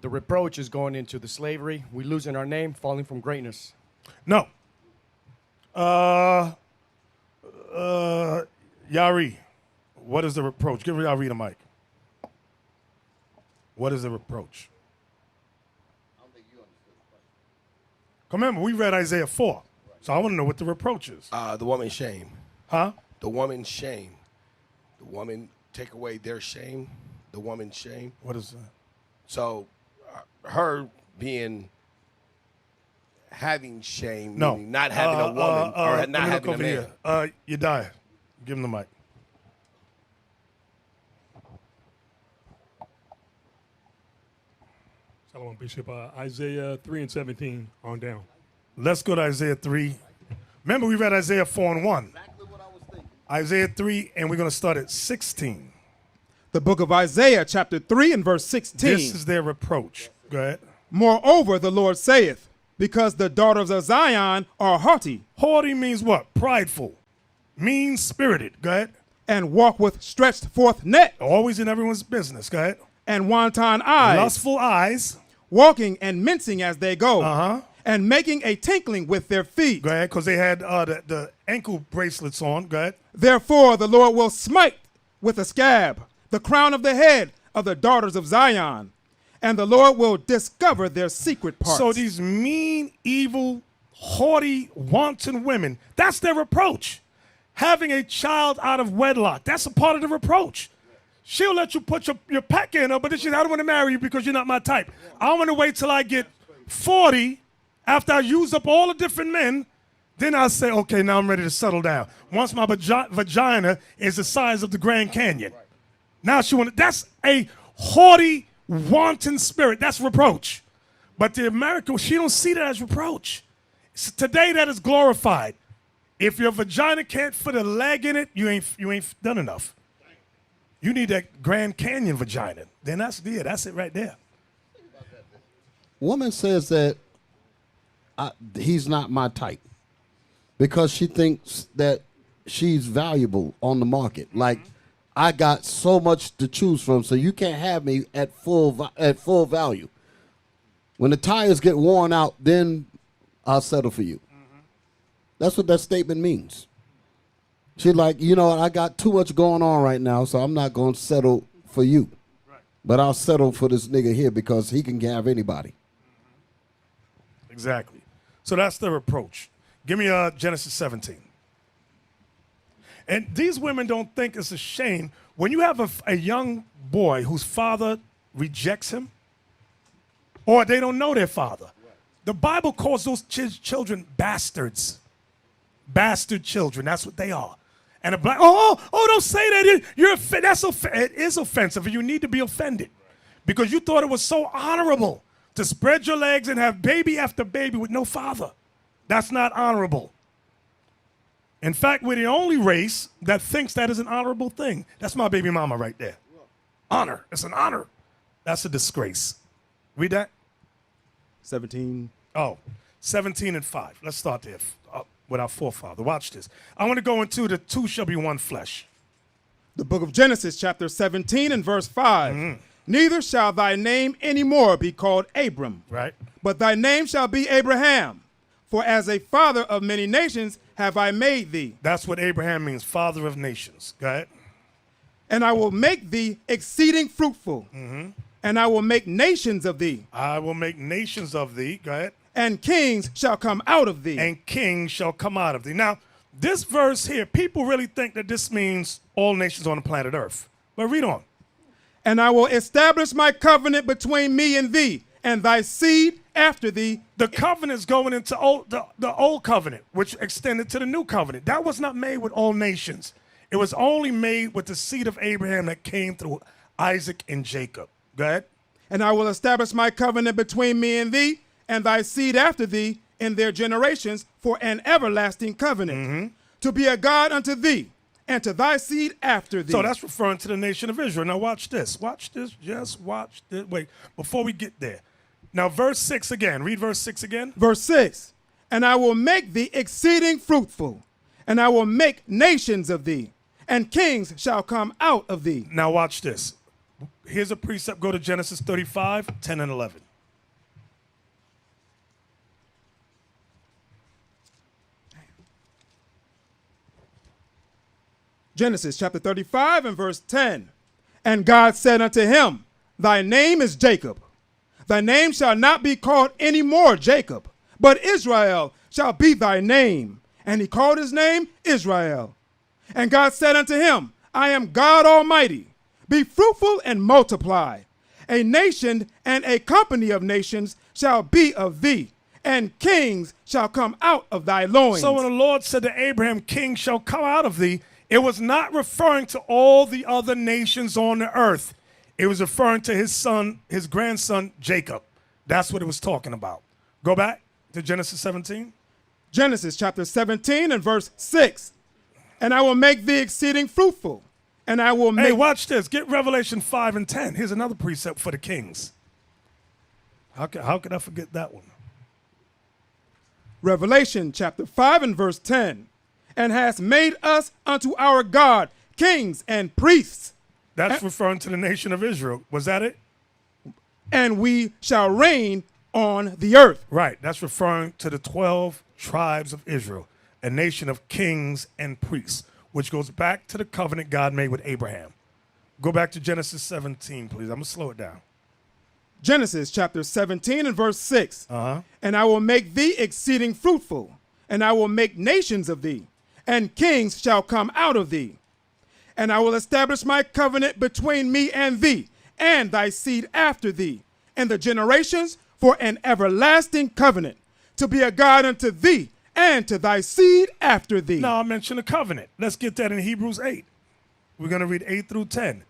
The reproach is going into the slavery, we losing our name, falling from greatness. No. Yari, what is the reproach? Give Yari the mic. What is the reproach? Remember, we read Isaiah 4, so I want to know what the reproach is. The woman's shame. Huh? The woman's shame. The woman take away their shame. The woman's shame. What is that? So, her having shame, No. meaning not having a woman or not having a man. You die. Give him the mic. Shalom, Bishop. Isaiah 3 and 17 on down. Let's go to Isaiah 3. Remember, we read Isaiah 4 and 1. Exactly what I was thinking. Isaiah 3, and we're going to start at 16. The book of Isaiah, chapter 3 and verse 16. This is their reproach. Go ahead. Moreover, the Lord saith, because the daughters of Zion are haughty. Haughty means what? Prideful. Mean-spirited. Go ahead. and walk with stretched forth neck Always in everyone's business. Go ahead. and wanton eyes, Lustful eyes. walking and mincing as they go, Uh-huh. and making a tinkling with their feet. Go ahead, because they had the ankle bracelets on. Go ahead. Therefore the Lord will smite with a scab the crown of the head of the daughters of Zion, and the Lord will discover their secret parts. So these mean, evil, haughty, wanton women, that's their reproach. Having a child out of wedlock, that's a part of the reproach. She'll let you put your pack in her, but then she says, I don't want to marry you because you're not my type. I want to wait till I get 40, after I use up all the different men, then I'll say, okay, now I'm ready to settle down. Once my vagina is the size of the Grand Canyon. Now that's a haughty, wanton spirit. That's reproach. But the American, she don't see that as reproach. Today that is glorified. If your vagina can't fit a leg in it, you ain't done enough. You need that Grand Canyon vagina. Then that's it right there. Woman says that he's not my type because she thinks that she's valuable on the market. Like, I got so much to choose from, so you can't have me at full value. When the tires get worn out, then I'll settle for you. That's what that statement means. She's like, you know, I got too much going on right now, so I'm not going to settle for you. Right. But I'll settle for this nigga here because he can have anybody. Exactly. So that's the reproach. Give me Genesis 17. And these women don't think it's a shame when you have a young boy whose father rejects him or they don't know their father. The Bible calls those children bastards. Bastard children. That's what they are. And a black, don't say that. It is offensive. And you need to be offended because you thought it was so honorable to spread your legs and have baby after baby with no father. That's not honorable. In fact, we're the only race that thinks that is an honorable thing. That's my baby mama right there. Honor. It's an honor. That's a disgrace. Read that. 17. 17 and 5. Let's start there with our forefather. Watch this. I want to go into the two shall be one flesh. The book of Genesis, chapter 17 and verse 5. Neither shall thy name any more be called Abram, Right? but thy name shall be Abraham. For as a father of many nations have I made thee. That's what Abraham means, father of nations. Go ahead. And I will make thee exceeding fruitful. And I will make nations of thee. I will make nations of thee. Go ahead. And kings shall come out of thee. And kings shall come out of thee. Now, this verse here, people really think that this means all nations on the planet Earth. But read on. And I will establish my covenant between me and thee, and thy seed after thee. The covenant's going into the old covenant, which extended to the new covenant. That was not made with all nations. It was only made with the seed of Abraham that came through Isaac and Jacob. Go ahead. And I will establish my covenant between me and thee, and thy seed after thee in their generations for an everlasting covenant, to be a God unto thee, and to thy seed after thee. So that's referring to the nation of Israel. Now watch this. Watch this. Just watch this. Wait, before we get there. Now verse 6 again. Read verse 6 again. Verse 6. And I will make thee exceeding fruitful, and I will make nations of thee, and kings shall come out of thee. Now watch this. Here's a precept. Go to Genesis 35, 10 and 11. Genesis chapter 35 and verse 10. And God said unto him, thy name is Jacob. Thy name shall not be called any more Jacob, but Israel shall be thy name. And he called his name Israel. And God said unto him, I am God Almighty. Be fruitful and multiply. A nation and a company of nations shall be of thee, and kings shall come out of thy loins. So when the Lord said to Abraham, kings shall come out of thee, it was not referring to all the other nations on the earth. It was referring to his son, his grandson, Jacob. That's what it was talking about. Go back to Genesis 17. Genesis chapter 17 and verse 6. And I will make thee exceeding fruitful, and I will make... Hey, watch this. Get Revelation 5 and 10. Here's another precept for the kings. How could I forget that one? Revelation chapter 5 and verse 10. and hast made us unto our God kings and priests, That's referring to the nation of Israel. Was that it? and we shall reign on the earth. Right. That's referring to the 12 tribes of Israel, a nation of kings and priests, which goes back to the covenant God made with Abraham. Go back to Genesis 17, please. I'm going to slow it down. Genesis chapter 17 and verse 6. Uh-huh. And I will make thee exceeding fruitful, and I will make nations of thee, and kings shall come out of thee. And I will establish my covenant between me and thee, and thy seed after thee, and the generations for an everlasting covenant, to be a God unto thee, and to thy seed after thee. Now I mentioned the covenant. Let's get that in Hebrews 8. We're going to read 8 through 10.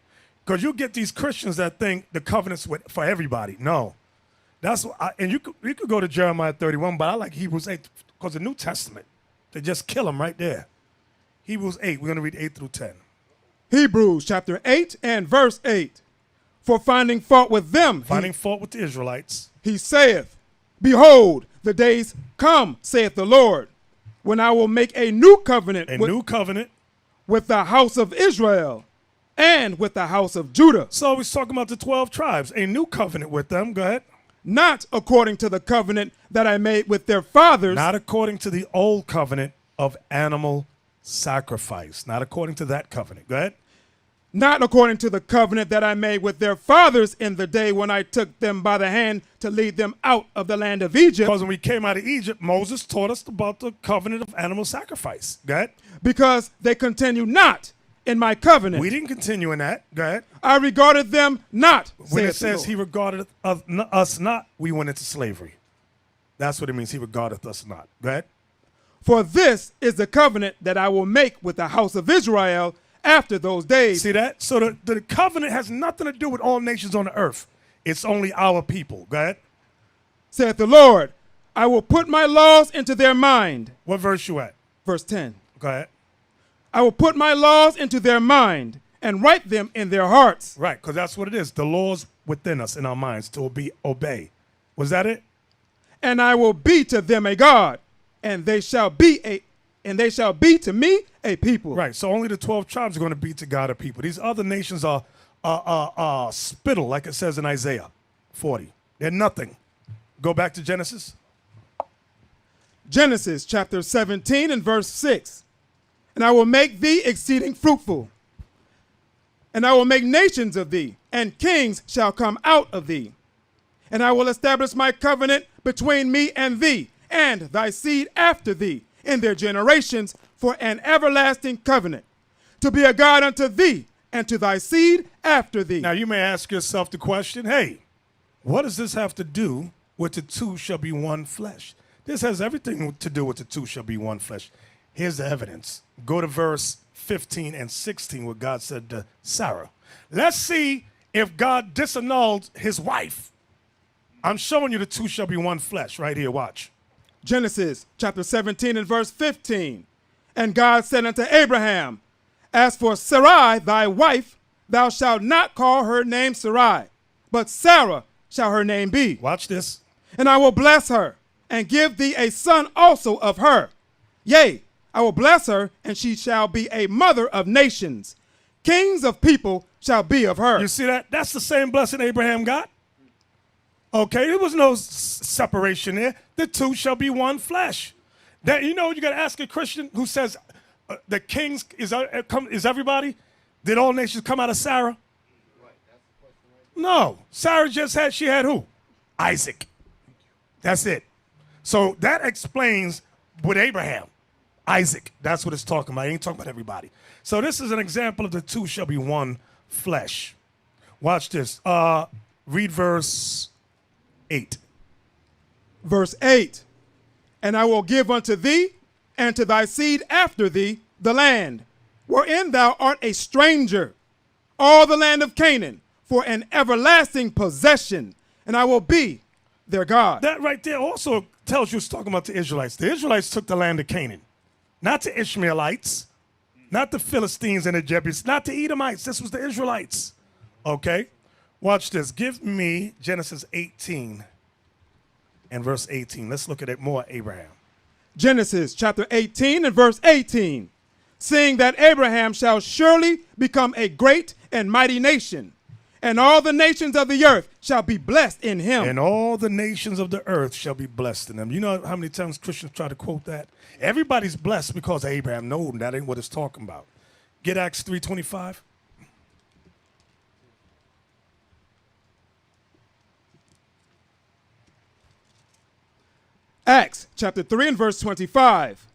Because you get these Christians that think the covenant's for everybody. No. That's what and you could go to Jeremiah 31, but I like Hebrews 8 because the New Testament, they just kill them right there. Hebrews 8, we're going to read 8 through 10. Hebrews chapter 8 and verse 8. For finding fault with them, Finding fault with the Israelites. he saith, Behold, the days come, saith the Lord, when I will make a new covenant New covenant. with the house of Israel and with the house of Judah, So he's talking about the 12 tribes. A new covenant with them. Go ahead. not according to the covenant that I made with their fathers, Not according to the old covenant of animal sacrifice. Not according to that covenant. Go ahead. not according to the covenant that I made with their fathers in the day when I took them by the hand to lead them out of the land of Egypt, Because when we came out of Egypt, Moses taught us about the covenant of animal sacrifice. Go ahead. because they continue not in my covenant. We didn't continue in that. Go ahead. I regarded them not. When it saith the says Lord. he regarded us not, we went into slavery. That's what it means. He regardeth us not. Go ahead. For this is the covenant that I will make with the house of Israel after those days. See that? So the covenant has nothing to do with all nations on the earth. It's only our people. Go ahead. Saith the Lord, I will put my laws into their mind. What verse you at? Verse 10. Go ahead. I will put my laws into their mind and write them in their hearts. Right, because that's what it is. The laws within us in our minds to obey. Was that it? And I will be to them a God, and they shall be to me a people. Right. So only the 12 tribes are going to be to God a people. These other nations are spittle, like it says in Isaiah 40. They're nothing. Go back to Genesis. Genesis chapter 17 and verse 6. And I will make thee exceeding fruitful, and I will make nations of thee, and kings shall come out of thee. And I will establish my covenant between me and thee, and thy seed after thee, in their generations, for an everlasting covenant, to be a God unto thee, and to thy seed after thee. Now you may ask yourself the question, hey, what does this have to do with the two shall be one flesh? This has everything to do with the two shall be one flesh. Here's the evidence. Go to verse 15 and 16 where God said to Sarah. Let's see if God disannulled his wife. I'm showing you the two shall be one flesh right here. Watch. Genesis chapter 17 and verse 15. And God said unto Abraham, As for Sarai thy wife, thou shalt not call her name Sarai, but Sarah shall her name be. Watch this. And I will bless her, and give thee a son also of her. Yea, I will bless her, and she shall be a mother of nations. Kings of people shall be of her. You see that? That's the same blessing Abraham got. Okay, there was no separation there. The two shall be one flesh. That, you know, you got to ask a Christian who says the kings is everybody. Did all nations come out of Sarah? No. Sarah just had, she had who? Isaac. That's it. So that explains with Abraham. Isaac. That's what it's talking about. It ain't talking about everybody. So this is an example of the two shall be one flesh. Watch this. Read verse 8. Verse 8. And I will give unto thee and to thy seed after thee the land, wherein thou art a stranger, all the land of Canaan, for an everlasting possession, and I will be their God. That right there also tells you it's talking about the Israelites. The Israelites took the land of Canaan. Not the Ishmaelites, not the Philistines and the Jebusites, not the Edomites. This was the Israelites. Okay? Watch this. Give me Genesis 18 and verse 18. Let's look at it more, Abraham. Genesis chapter 18 and verse 18, seeing that Abraham shall surely become a great and mighty nation, and all the nations of the earth shall be blessed in him. And all the nations of the earth shall be blessed in them. You know how many times Christians try to quote that? Everybody's blessed because of Abraham. No, that ain't what it's talking about. Get Acts 3:25. Acts chapter 3 and verse 25.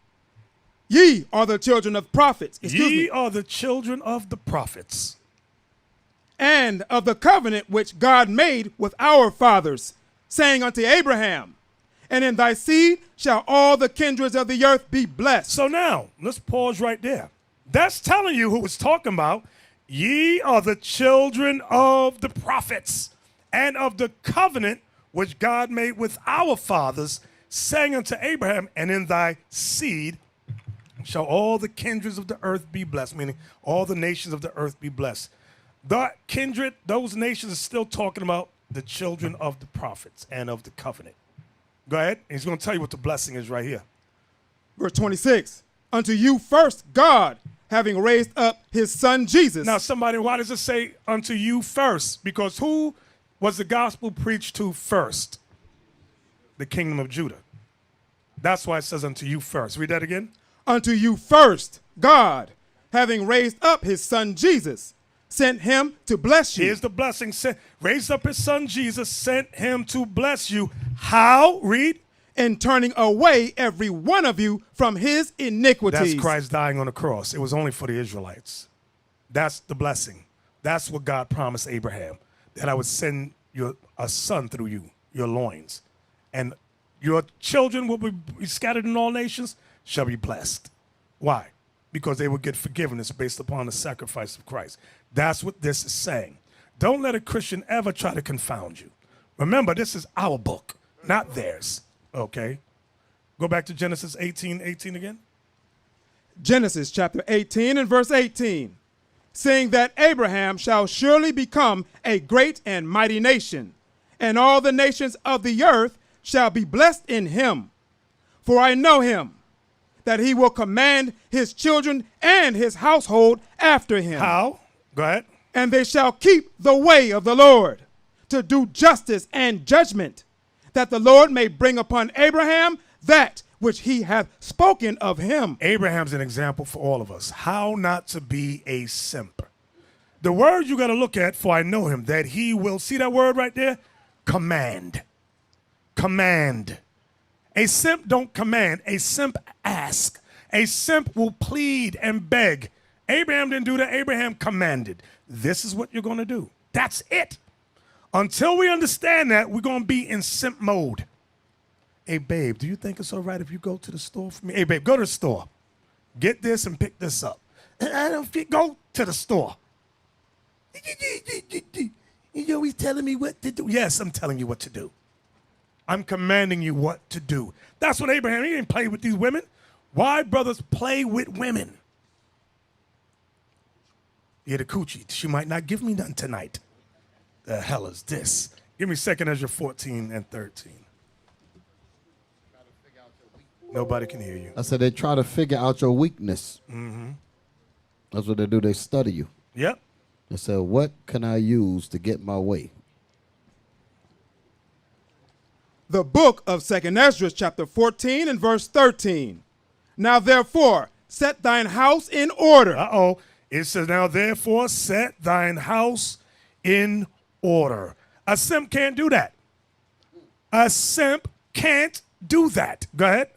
Ye are the children of prophets. Ye are the children of the prophets. And of the covenant which God made with our fathers, saying unto Abraham, and in thy seed shall all the kindreds of the earth be blessed. So now, let's pause right there. That's telling you who it's talking about. Ye are the children of the prophets and of the covenant which God made with our fathers, saying unto Abraham, and in thy seed shall all the kindreds of the earth be blessed, meaning all the nations of the earth be blessed. The kindred, those nations are still talking about the children of the prophets and of the covenant. Go ahead. He's going to tell you what the blessing is right here. Verse 26. Unto you first, God, having raised up his son Jesus. Now, somebody, why does it say unto you first? Because who was the gospel preached to first? The kingdom of Judah. That's why it says unto you first. Read that again. Unto you first, God, having raised up his son Jesus, sent him to bless you. Here's the blessing. Raised up his son Jesus, sent him to bless you. How? Read. In turning away every one of you from his iniquities. That's Christ dying on the cross. It was only for the Israelites. That's the blessing. That's what God promised Abraham, that I would send a son through you, your loins. And your children will be scattered in all nations, shall be blessed. Why? Because they will get forgiveness based upon the sacrifice of Christ. That's what this is saying. Don't let a Christian ever try to confound you. Remember, this is our book, not theirs. Okay? Go back to Genesis 18:18 again. Genesis chapter 18 and verse 18, saying that Abraham shall surely become a great and mighty nation, and all the nations of the earth shall be blessed in him. For I know him, that he will command his children and his household after him. How? Go ahead. And they shall keep the way of the Lord, to do justice and judgment, that the Lord may bring upon Abraham that which he hath spoken of him. Abraham's an example for all of us. How not to be a simp. The word you got to look at, for I know him, that he will, see that word right there? Command. Command. A simp don't command. A simp ask. A simp will plead and beg. Abraham didn't do that. Abraham commanded. This is what you're going to do. That's it. Until we understand that, we're going to be in simp mode. Hey, babe, do you think it's all right if you go to the store for me? Hey, babe, go to the store. Get this and pick this up. I don't fit. Go to the store. You're always telling me what to do. Yes, I'm telling you what to do. I'm commanding you what to do. That's what Abraham, he didn't play with these women. Why brothers play with women? Yeah, the coochie. She might not give me nothing tonight. The hell is this? Give me 2 Ezra 14 and 13. Nobody can hear you. I said they try to figure out your weakness. Mm-hmm. That's what they do. They study you. Yep. They say, what can I use to get my way? The book of 2 Ezra chapter 14 and verse 13. Now therefore, set thine house in order. Uh-oh. It says, now therefore set thine house in order. A simp can't do that. A simp can't do that. Go ahead.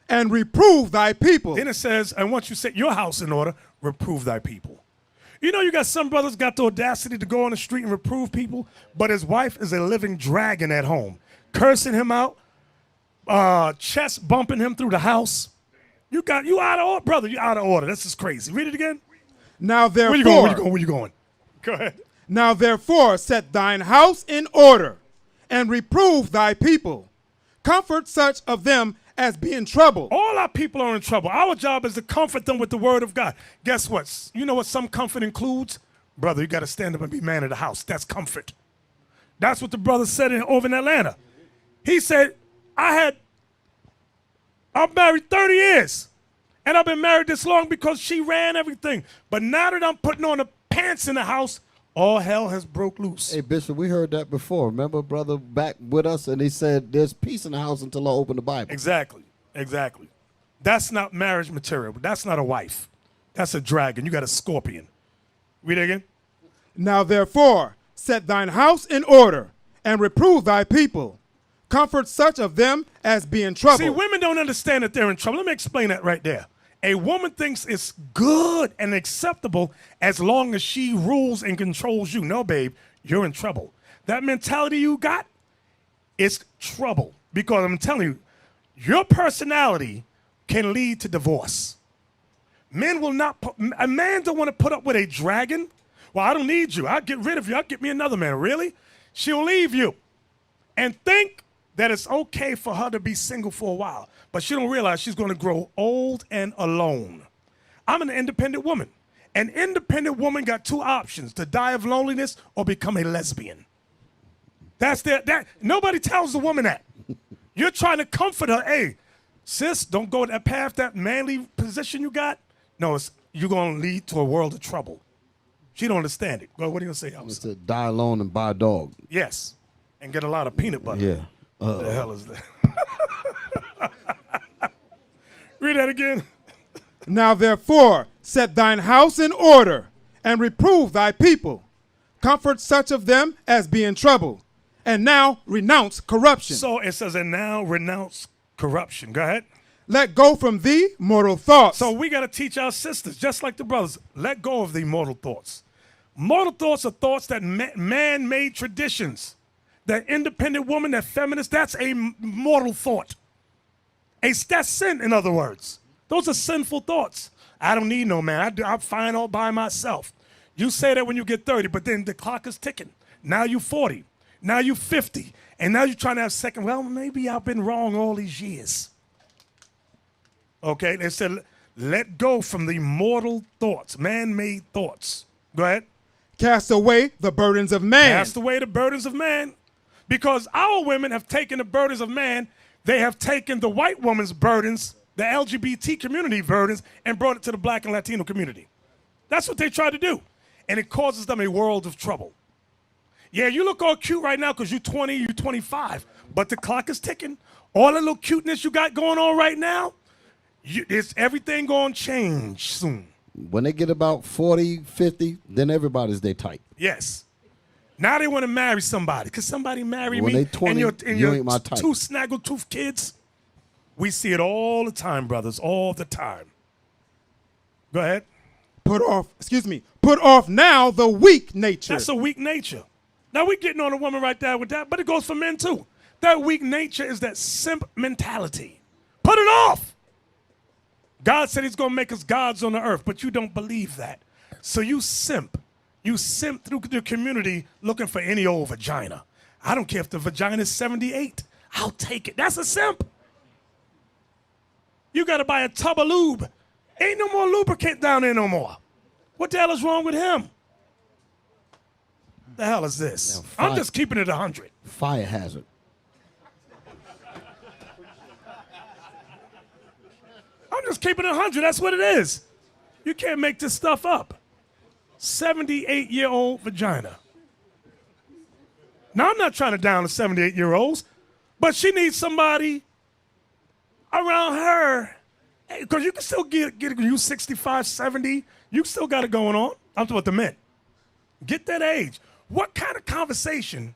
And reprove thy people. Then it says, and once you set your house in order, reprove thy people. You know, you got some brothers got the audacity to go on the street and reprove people, but his wife is a living dragon at home, cursing him out, chest bumping him through the house. You out of order, brother. You out of order. This is crazy. Read it again. Now therefore, Where you going? Where you going? Where you going? Go ahead. Now therefore, set thine house in order, and reprove thy people. Comfort such of them as be in trouble. All our people are in trouble. Our job is to comfort them with the word of God. Guess what? You know what some comfort includes? Brother, you got to stand up and be man of the house. That's comfort. That's what the brother said over in Atlanta. He said, I I'm married 30 years. And I've been married this long because she ran everything. But now that I'm putting on the pants in the house, all hell has broke loose. Hey, Bishop, we heard that before. Remember, brother, back with us, and he said, there's peace in the house until I open the Bible. Exactly. Exactly. That's not marriage material. That's not a wife. That's a dragon. You got a scorpion. Read it again. Now therefore, set thine house in order, and reprove thy people. Comfort such of them as be in trouble. See, women don't understand that they're in trouble. Let me explain that right there. A woman thinks it's good and acceptable as long as she rules and controls you. No, babe, you're in trouble. That mentality you got is trouble. Because I'm telling you, your personality can lead to divorce. Men will not, a man don't want to put up with a dragon. Well, I don't need you. I'll get rid of you. I'll get me another man. Really? She'll leave you and think that it's okay for her to be single for a while. But she don't realize she's going to grow old and alone. I'm an independent woman. An independent woman got two options: to die of loneliness or become a lesbian. That's that. Nobody tells the woman that. You're trying to comfort her. Hey, sis, don't go that path, that manly position you got. No, you're going to lead to a world of trouble. She don't understand it. Well, what are you going to say, It's Elsa? to die alone and buy a dog. Yes, and get a lot of peanut butter. Yeah. What the hell is that? Read that again. Now therefore, set thine house in order, and reprove thy people. Comfort such of them as be in trouble. And now renounce corruption. So it says, and now renounce corruption. Go ahead. Let go from thee mortal thoughts. So we got to teach our sisters, just like the brothers, let go of the mortal thoughts. Mortal thoughts are thoughts that man-made traditions. That independent woman, that feminist, that's a mortal thought. That's sin, in other words. Those are sinful thoughts. I don't need no man. I'm fine all by myself. You say that when you get 30, but then the clock is ticking. Now you 40. Now you 50. And now you're trying to have second. Well, maybe I've been wrong all these years. Okay, they said, let go from the mortal thoughts, man-made thoughts. Go ahead. Cast away the burdens of man. Cast away the burdens of man. Because our women have taken the burdens of man, they have taken the white woman's burdens, the LGBT community burdens, and brought it to the black and Latino community. That's what they try to do. And it causes them a world of trouble. Yeah, you look all cute right now because you're 20, you're 25, but the clock is ticking. All the little cuteness you got going on right now, it's everything going to change soon. When they get about 40, 50, then everybody's their type. Yes. Now they want to marry somebody. Because somebody marry When me they 20, and you your ain't my type. two snaggle-tooth kids. We see it all the time, brothers, all the time. Go ahead. Put off now the weak nature. That's a weak nature. Now we're getting on a woman right there with that, but it goes for men too. That weak nature is that simp mentality. Put it off. God said he's going to make us gods on the earth, but you don't believe that. So you simp. You simp through the community looking for any old vagina. I don't care if the vagina is 78. I'll take it. That's a simp. You got to buy a tub of lube. Ain't no more lubricant down there no more. What the hell is wrong with him? The hell is this? Now, I'm just keeping it 100. Fire hazard. I'm just keeping it 100. That's what it is. You can't make this stuff up. 78-year-old vagina. Now, I'm not trying to down the 78-year-olds, but she needs somebody around her. Because you can still get you 65, 70. You still got it going on. I'm talking about the men. Get that age. What kind of conversation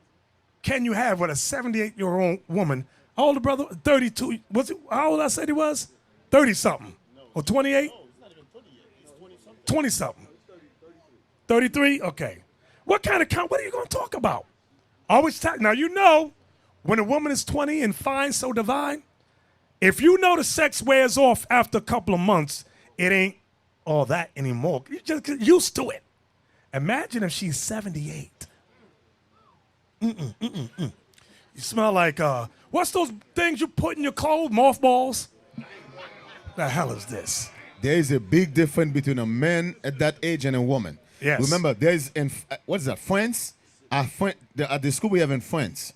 can you have with a 78-year-old woman? How old the brother? 32. Was it? How old I said he was? 30-something. Or 28? 20-something. 33? Okay. What are you going to talk about? Always talk. Now, you know, when a woman is 20 and fine, so divine, if you know the sex wears off after a couple of months, it ain't all that anymore. You just get used to it. Imagine if she's 78. You smell like, what's those things you put in your clothes? Mothballs? The hell is this? There is a big difference between a man at that age and a woman. Yes. Remember, there's in what is that? France. At the school we have in France,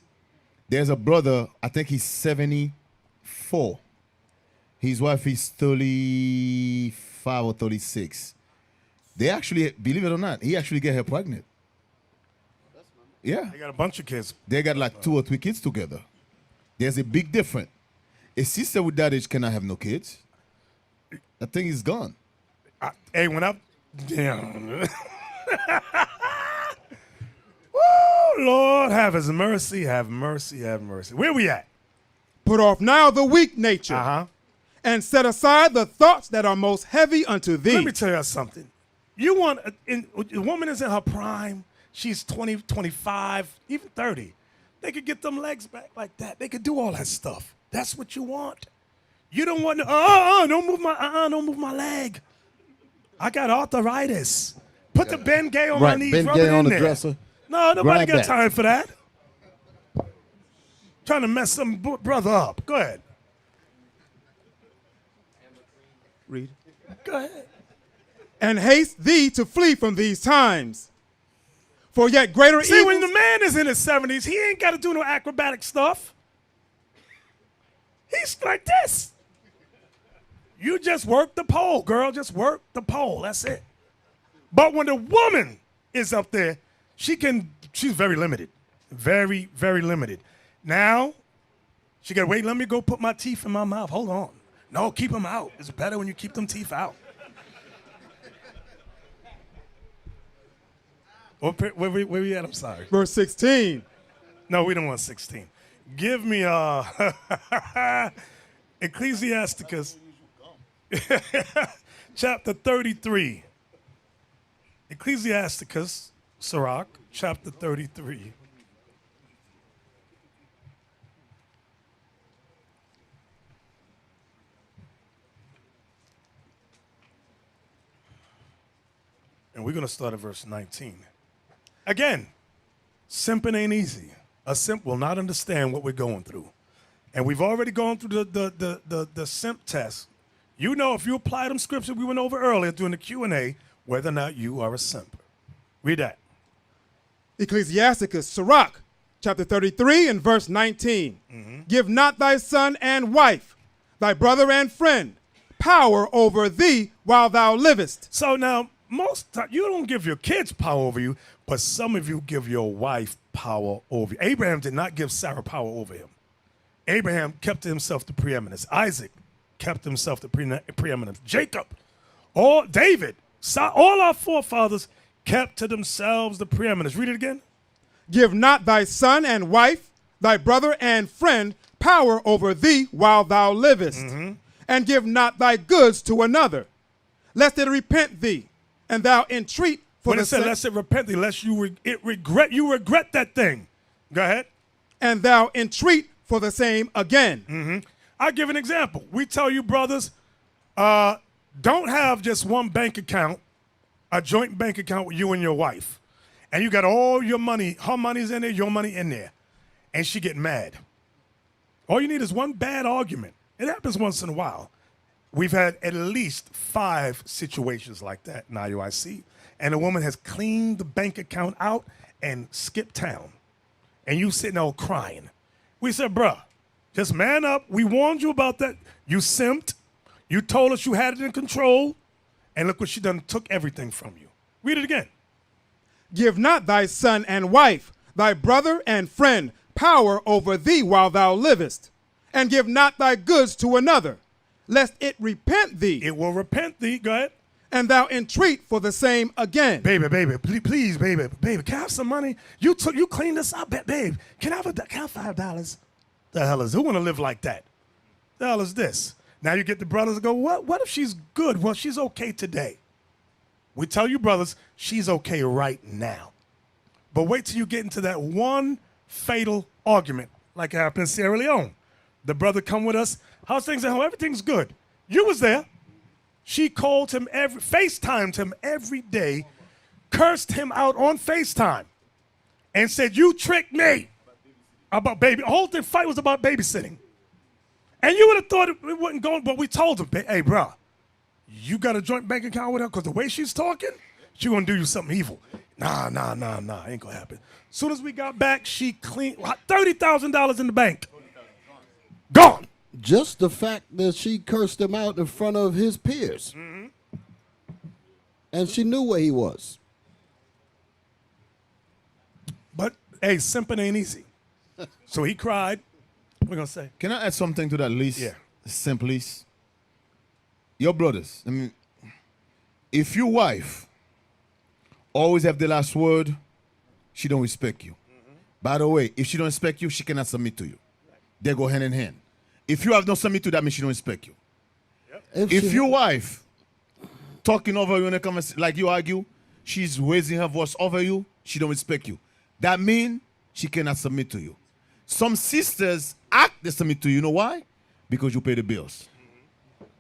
there's a brother. I think he's 74. His wife is 35 or 36. They actually, believe it or not, he actually get her pregnant. Yeah. They got a bunch of kids. They got like 2 or 3 kids together. There's a big difference. A sister with that age cannot have no kids. That thing is gone. Hey, when I, damn. Woo, Lord, have his mercy, have mercy, have mercy. Where we at? Put off now the weak nature, Uh-huh. and set aside the thoughts that are most heavy unto thee. Let me tell you something. You want, a woman is in her prime. She's 20, 25, even 30. They could get them legs back like that. They could do all that stuff. That's what you want. You don't want to, don't move my leg. I got arthritis. Put the Ben Gay on my Right, knees. Ben rub Gay it in on the there. dresser. No, nobody Grab got that. time for that. Trying to mess some brother up. Go ahead. Read. Go ahead. And haste thee to flee from these times. For yet greater See, evils. when the man is in his 70s, he ain't got to do no acrobatic stuff. He's like this. You just work the pole, girl. Just work the pole. That's it. But when the woman is up there, she's very limited. Very, very limited. Now, she got to wait, let me go put my teeth in my mouth. Hold on. No, keep them out. It's better when you keep them teeth out. Where we at? I'm sorry. Verse 16. No, we don't want 16. Give me Ecclesiasticus chapter 33. Ecclesiasticus, Sirach, chapter 33. And we're going to start at verse 19. Again, simping ain't easy. A simp will not understand what we're going through. And we've already gone through the simp test. You know, if you apply them scriptures we went over earlier during the Q&A, whether or not you are a simp. Read that. Ecclesiasticus, Sirach, chapter 33 and verse 19. Give not thy son and wife, thy brother and friend, power over thee while thou livest. So now, most time, you don't give your kids power over you, but some of you give your wife power over you. Abraham did not give Sarah power over him. Abraham kept to himself the preeminence. Isaac kept himself the preeminence. Jacob, David, all our forefathers kept to themselves the preeminence. Read it again. Give not thy son and wife, thy brother and friend, power over thee while thou livest. And give not thy goods to another, lest it repent thee, and thou entreat for When the it said, lest it repent thee, lest you regret that thing. Go ahead. and thou entreat for the same again. I'll give an example. We tell you, brothers, don't have just one bank account, a joint bank account with you and your wife. And you got all your money, her money's in there, your money in there. And she get mad. All you need is one bad argument. It happens once in a while. We've had at least 5 situations like that in IUIC. And a woman has cleaned the bank account out and skipped town. And you sitting there crying. We said, bruh, just man up. We warned you about that. You simped. You told us you had it in control. And look what she done, took everything from you. Read it again. Give not thy son and wife, thy brother and friend, power over thee while thou livest. And give not thy goods to another, lest it repent thee. It will repent thee. Go ahead. And thou entreat for the same again. Baby, please, baby, can I have some money? You cleaned this up, babe. Can I have $5? The hell is, who want to live like that? The hell is this? Now you get the brothers to go, what if she's good? Well, she's okay today. We tell you, brothers, she's okay right now. But wait till you get into that one fatal argument like it happened in Sierra Leone. The brother come with us. How's things at home? Everything's good. You was there. She called him FaceTimed him every day, cursed him out on FaceTime, and said, you tricked me about baby. The whole fight was about babysitting. And you would have thought it wasn't going, but we told him, hey, bro, you got a joint bank account with her? Because the way she's talking, she going to do you something evil. Nah, ain't going to happen. As soon as we got back, she cleaned $30,000 in the bank. Gone. Just the fact that she cursed him out in front of his peers. And she knew where he was. But, hey, simping ain't easy. So he cried. We're going to say. Can I add something to that list? Yeah. Simply. Your brothers, I mean, if your wife always have the last word, she don't respect you. By the way, if she don't respect you, she cannot submit to you. They go hand in hand. If you have no submit to that, means she don't respect you. If your wife talking over you in a conversation, like you argue, she's raising her voice over you, she don't respect you. That means she cannot submit to you. Some sisters act they submit to you. You know why? Because you pay the bills.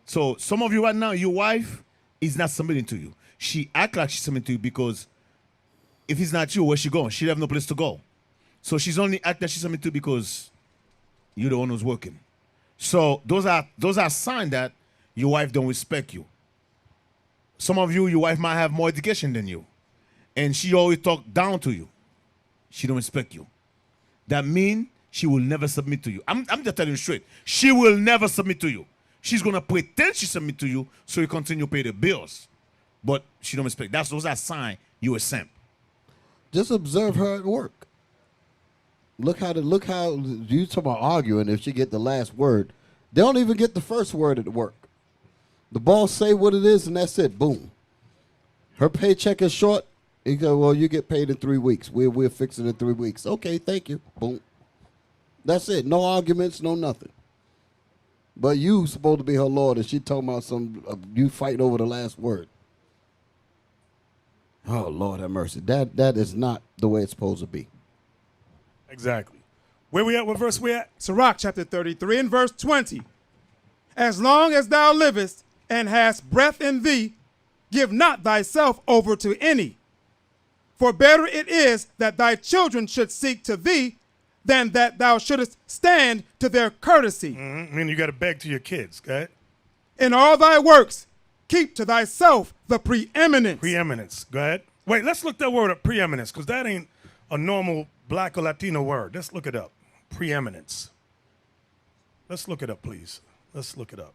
So some of you right now, your wife is not submitting to you. She act like she's submitting to you because if it's not you, where she going? She have no place to go. So she's only acting like she's submitting to you because you're the one who's working. So those are signs that your wife don't respect you. Some of you, your wife might have more education than you, and she always talk down to you. She don't respect you. That means she will never submit to you. I'm just telling you straight. She will never submit to you. She's gonna pretend she submit to you so you continue to pay the bills, but she don't respect. Those are signs you a simp. Just observe her at work. Look how you talk about arguing. If she get the last word, they don't even get the first word at work. The boss say what it is, and that's it. Boom. Her paycheck is short. He go, well, you get paid in 3 weeks. We'll fix it in 3 weeks. Okay, thank you. Boom. That's it. No arguments, no nothing. But you supposed to be her lord, and she talking about you fighting over the last word. Oh, Lord have mercy. That is not the way it's supposed to be. Exactly. Where we at? What verse we at? Sirach chapter 33 and verse 20. As long as thou livest and hast breath in thee, give not thyself over to any. For better it is that thy children should seek to thee than that thou shouldest stand to their courtesy. I mean, you got to beg to your kids, okay? In all thy works, keep to thyself the preeminence. Preeminence. Go ahead. Wait, let's look that word up, preeminence, because that ain't a normal black or Latino word. Let's look it up. Preeminence. Let's look it up, please. Let's look it up.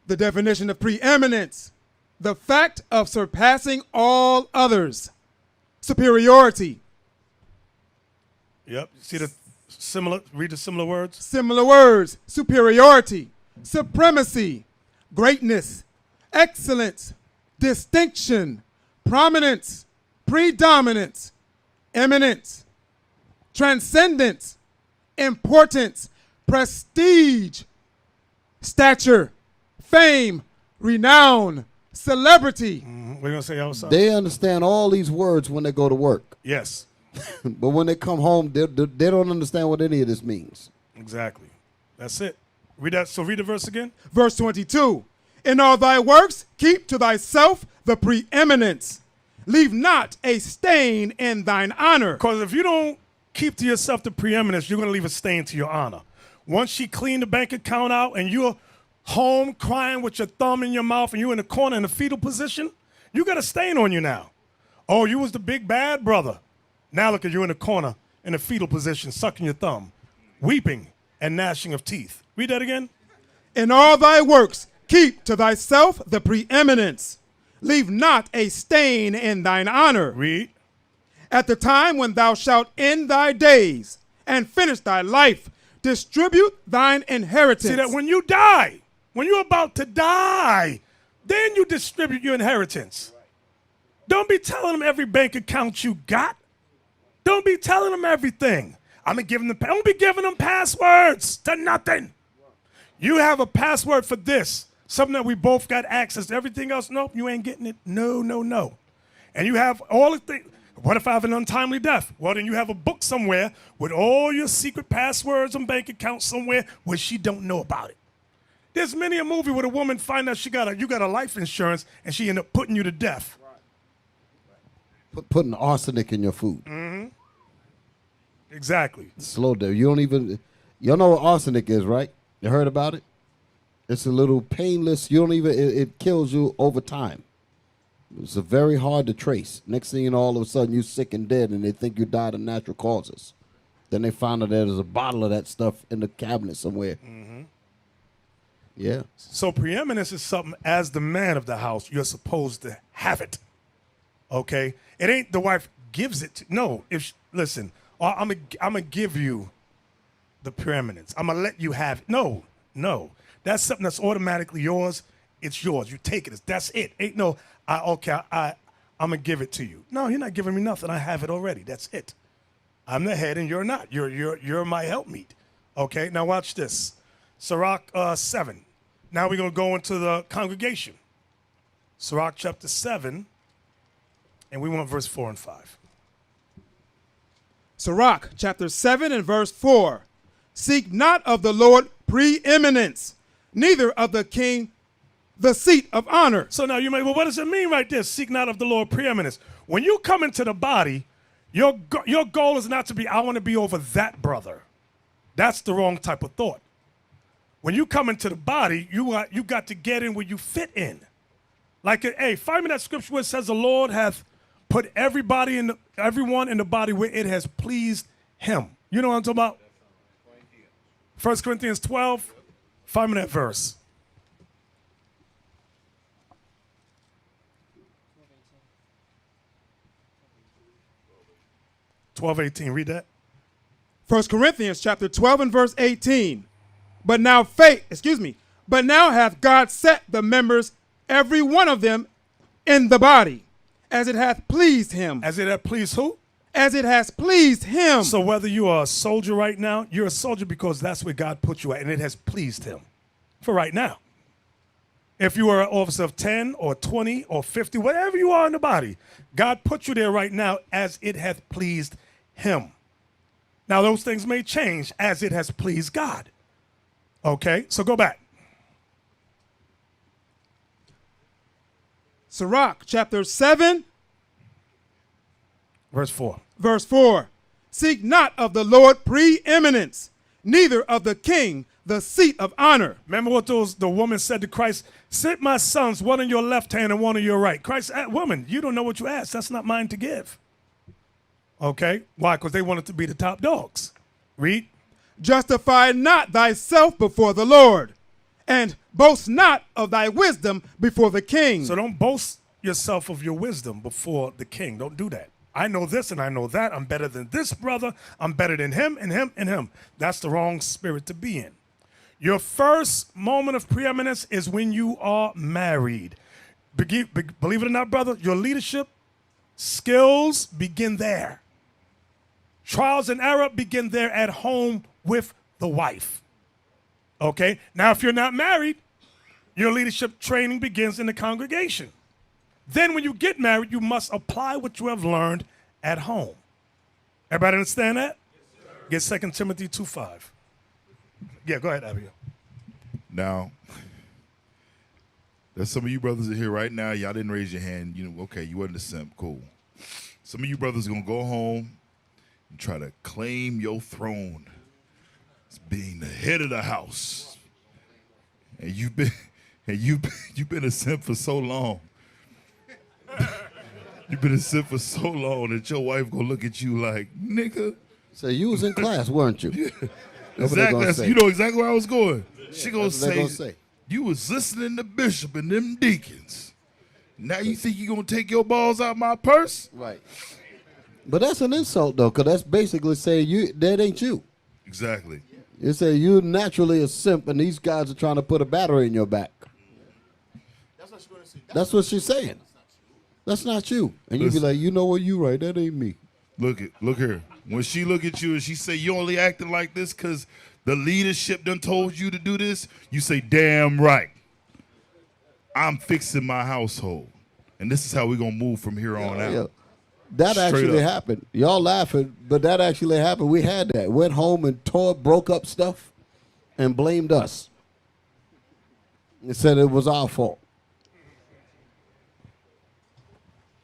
The definition of preeminence: the fact of surpassing all others. Superiority. Yep. See the similar, read the similar words? Similar words: superiority, supremacy, greatness, excellence, distinction, prominence, predominance, eminence, transcendence, importance, prestige, stature, fame, renown, celebrity. We're going to say outside. They understand all these words when they go to work. Yes, But when they come home, they don't understand what any of this means. exactly. That's it. Read that. So read the verse again. Verse 22. In all thy works, keep to thyself the preeminence. Leave not a stain in thine honor. Because if you don't keep to yourself the preeminence, you're going to leave a stain to your honor. Once she cleaned the bank account out and you're home crying with your thumb in your mouth and you're in the corner in a fetal position, you got a stain on you now. Oh, you was the big bad brother. Now look at you in the corner in a fetal position, sucking your thumb, weeping and gnashing of teeth. Read that again. In all thy works, keep to thyself the preeminence. Leave not a stain in thine honor. Read. At the time when thou shalt end thy days and finish thy life, distribute thine inheritance. See that when you die, when you're about to die, then you distribute your inheritance. Don't be telling them every bank account you got. Don't be telling them everything. Don't be giving them passwords to nothing. You have a password for this, something that we both got access to. Everything else, nope, you ain't getting it. No, no, no. And you have all the things. What if I have an untimely death? Well, then you have a book somewhere with all your secret passwords and bank accounts somewhere where she don't know about it. There's many a movie where a woman find out you got a life insurance and she end up putting you to death. Putting arsenic in your food. Exactly. Slow down. You know what arsenic is, right? You heard about it? It's a little painless. It kills you over time. It's very hard to trace. Next thing you know, all of a sudden you're sick and dead and they think you died of natural causes. Then they found out there was a bottle of that stuff in the cabinet somewhere. Yeah. So preeminence is something, as the man of the house, you're supposed to have it. Okay? It ain't the wife gives it to, no. Listen, I'm gonna give you the preeminence. I'm gonna let you have it. No. That's something that's automatically yours. It's yours. You take it. That's it. Ain't no, I'm gonna give it to you. No, you're not giving me nothing. I have it already. That's it. I'm the head and you're not. You're my helpmeet. Okay? Now watch this. Sirach 7. Now we're going to go into the congregation. Sirach chapter 7, and we want verse 4 and 5. Sirach chapter 7 and verse 4. Seek not of the Lord preeminence, neither of the king the seat of honor. So now you may, well, what does it mean right there? Seek not of the Lord preeminence. When you come into the body, your goal is not to be, I want to be over that brother. That's the wrong type of thought. When you come into the body, you got to get in where you fit in. Like, hey, find me that scripture where it says the Lord hath put everyone in the body where it has pleased him. You know what I'm talking about? 1 Corinthians 12. Find me that verse. 12:18. Read that. 1 Corinthians chapter 12 and verse 18. But now hath God set the members, every one of them, in the body, as it hath pleased him. As it hath pleased who? As it has pleased him. So whether you are a soldier right now, you're a soldier because that's where God put you at, and it has pleased him for right now. If you are an officer of 10 or 20 or 50, whatever you are in the body, God put you there right now as it hath pleased him. Now, those things may change as it has pleased God. Okay, so go back. Sirach chapter 7, verse 4. Verse 4. Seek not of the Lord preeminence, neither of the king the seat of honor. Remember what the woman said to Christ? Sit my sons, one in your left hand and one in your right. Christ, woman, you don't know what you asked. That's not mine to give. Okay, why? Because they wanted to be the top dogs. Read. Justify not thyself before the Lord, and boast not of thy wisdom before the king. So don't boast yourself of your wisdom before the king. Don't do that. I know this and I know that. I'm better than this brother. I'm better than him and him and him. That's the wrong spirit to be in. Your first moment of preeminence is when you are married. Believe it or not, brother, your leadership skills begin there. Trials and error begin there at home with the wife. Okay? Now, if you're not married, your leadership training begins in the congregation. Then when you get married, you must apply what you have learned at home. Everybody understand that? Yes, get 2 Timothy 2:5. Yeah, go ahead, Abigail. Now, there's some of you brothers in here right now. Y'all didn't raise your hand. Okay, you wasn't a simp. Cool. Some of you brothers are going to go home and try to claim your throne as being the head of the house. And you've been a simp for so long. You've been a simp for so long that your wife gonna look at you like, nigga. So you was in class, weren't you? Yeah. Exactly. You know exactly where I was going. She gonna say, you was listening to Bishop and them deacons. Now you think you gonna take your balls out my purse? Right. But that's an insult though, because that's basically saying that ain't you. Exactly. You say you're naturally a simp and these guys are trying to put a battery in your back. That's what she's gonna say. That's what she's saying. That's not you. And you be like, you know what, you right, that ain't me. Look here. When she look at you and she say, you only acting like this because the leadership done told you to do this, you say, damn right. I'm fixing my household. And this is how we're going to move from here on out. Yeah. That Straight actually up. happened. Y'all laughing, but that actually happened. We had that. Went home and broke up stuff and blamed us. And said it was our fault.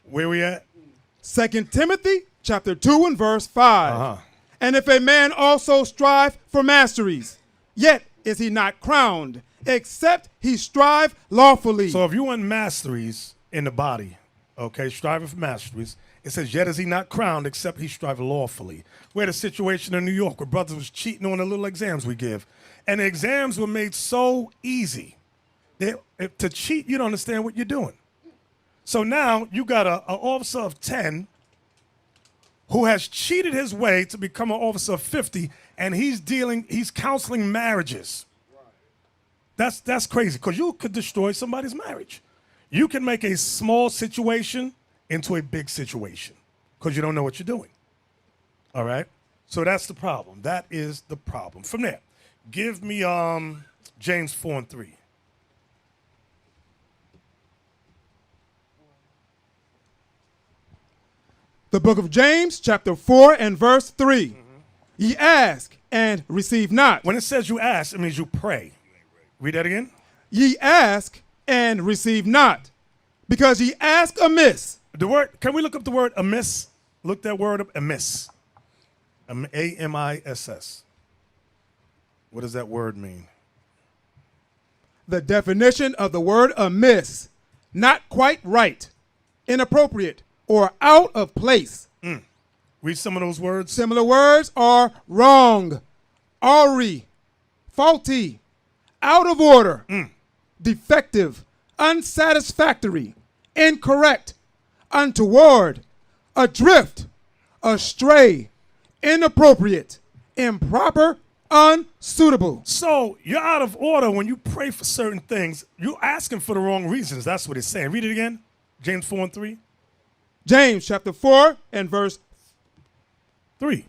Where we at? 2 Timothy chapter 2 and verse 5. And if a man also strive for masteries, yet is he not crowned, except he strive lawfully. So if you want masteries in the body, okay, striving for masteries, It says, yet is he not crowned except he strive lawfully. We had a situation in New York where brothers was cheating on the little exams we give. And the exams were made so easy. To cheat, you don't understand what you're doing. So now you got an officer of 10 who has cheated his way to become an officer of 50, and he's counseling marriages. That's crazy, because you could destroy somebody's marriage. You can make a small situation into a big situation because you don't know what you're doing. All right? So that's the problem. That is the problem. From there, give me James 4 and 3. The book of James, chapter 4 and verse 3. Ye ask and receive not. When it says you ask, it means you pray. Read that again. Ye ask and receive not, because ye ask amiss. The word, can we look up the word amiss? Look that word up, amiss. A-M-I-S-S. What does that word mean? The definition of the word amiss, not quite right, inappropriate, or out of place. Read some of those words. Similar words are wrong, awry, faulty, out of order, defective, unsatisfactory, incorrect, untoward, adrift, astray, inappropriate, improper, unsuitable. So you're out of order when you pray for certain things. You're asking for the wrong reasons. That's what it's saying. Read it again. James 4 and 3. James chapter 4 and verse 3.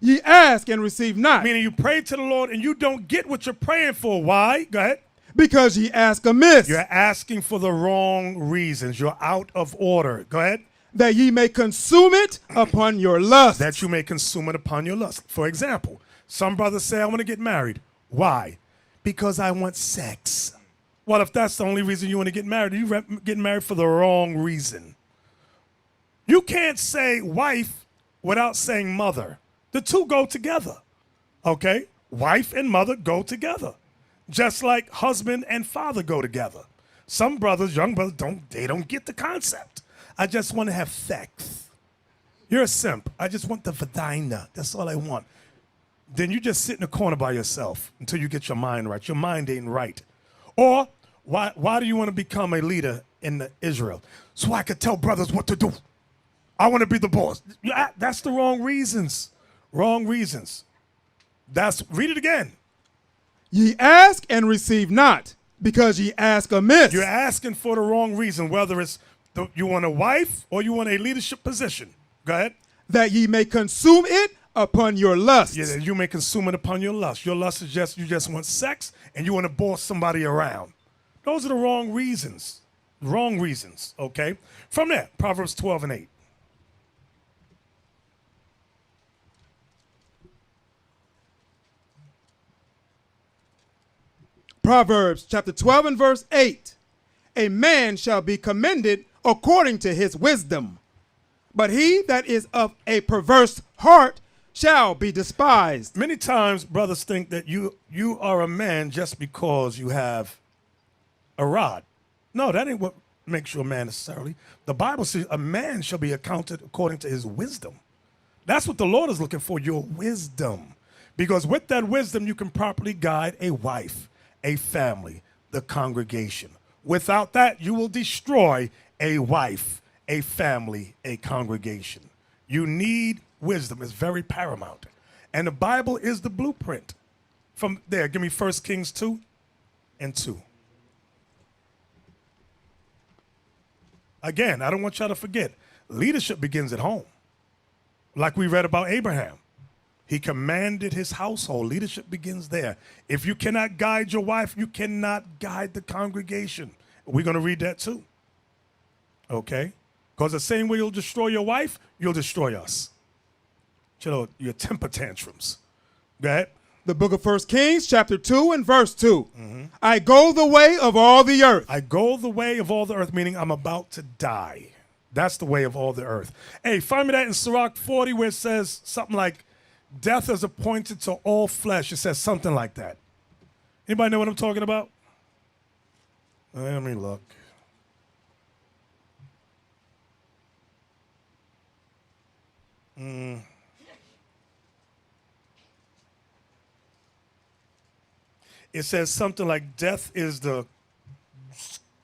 Ye ask and receive not. Meaning you pray to the Lord and you don't get what you're praying for. Why? Go ahead. Because ye ask amiss. You're asking for the wrong reasons. You're out of order. Go ahead. That ye may consume it upon your lust. That you may consume it upon your lust. For example, some brothers say, I want to get married. Why? Because I want sex. Well, if that's the only reason you want to get married, you're getting married for the wrong reason. You can't say wife without saying mother. The two go together, okay? Wife and mother go together, just like husband and father go together. Some brothers, young brothers, don't get the concept. I just want to have sex. You're a simp. I just want the vagina. That's all I want. Then you just sit in a corner by yourself until you get your mind right. Your mind ain't right. Or why do you want to become a leader in Israel? So I could tell brothers what to do. I want to be the boss. That's the wrong reasons. Wrong reasons. Read it again. Ye ask and receive not, because ye ask amiss. You're asking for the wrong reason, whether it's you want a wife or you want a leadership position. Go ahead. That ye may consume it upon your lust. Yeah, you may consume it upon your lust. Your lust is you just want sex and you want to boss somebody around. Those are the wrong reasons. Wrong reasons, okay? From there, Proverbs 12 and 8. Proverbs chapter 12 and verse 8. A man shall be commended according to his wisdom, but he that is of a perverse heart shall be despised. Many times brothers think that you are a man just because you have a rod. No, that ain't what makes you a man necessarily. The Bible says a man shall be accounted according to his wisdom. That's what the Lord is looking for, your wisdom. Because with that wisdom, you can properly guide a wife, a family, the congregation. Without that, you will destroy a wife, a family, a congregation. You need wisdom. It's very paramount. And the Bible is the blueprint. From there, give me 1 Kings 2 and 2. Again, I don't want y'all to forget, leadership begins at home. Like we read about Abraham. He commanded his household. Leadership begins there. If you cannot guide your wife, you cannot guide the congregation. We're going to read that too. Okay? Because the same way you'll destroy your wife, you'll destroy us. Your temper tantrums. Go ahead. The book of 1 Kings chapter 2 and verse 2. I go the way of all the earth. I go the way of all the earth, meaning I'm about to die. That's the way of all the earth. Hey, find me that in Sirach 40 where it says something like, death is appointed to all flesh. It says something like that. Anybody know what I'm talking about? Let me look. It says something like death is the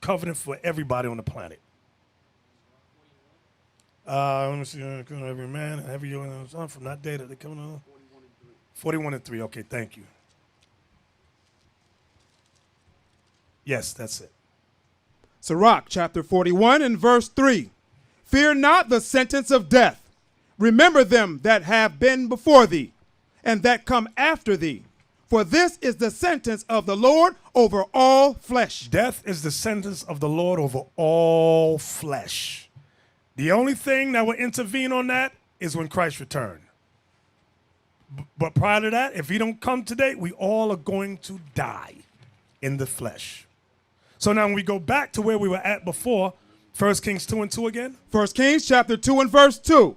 covenant for everybody on the planet. Let me see. Every man, every son from that day that they come on. 41 and 3. Okay, thank you. Yes, that's it. Sirach chapter 41 and verse 3. Fear not the sentence of death. Remember them that have been before thee, and that come after thee. For this is the sentence of the Lord over all flesh. Death is the sentence of the Lord over all flesh. The only thing that will intervene on that is when Christ returns. But prior to that, if he don't come today, we all are going to die in the flesh. So now when we go back to where we were at before, 1 Kings 2 and 2 again. 1 Kings chapter 2 and verse 2.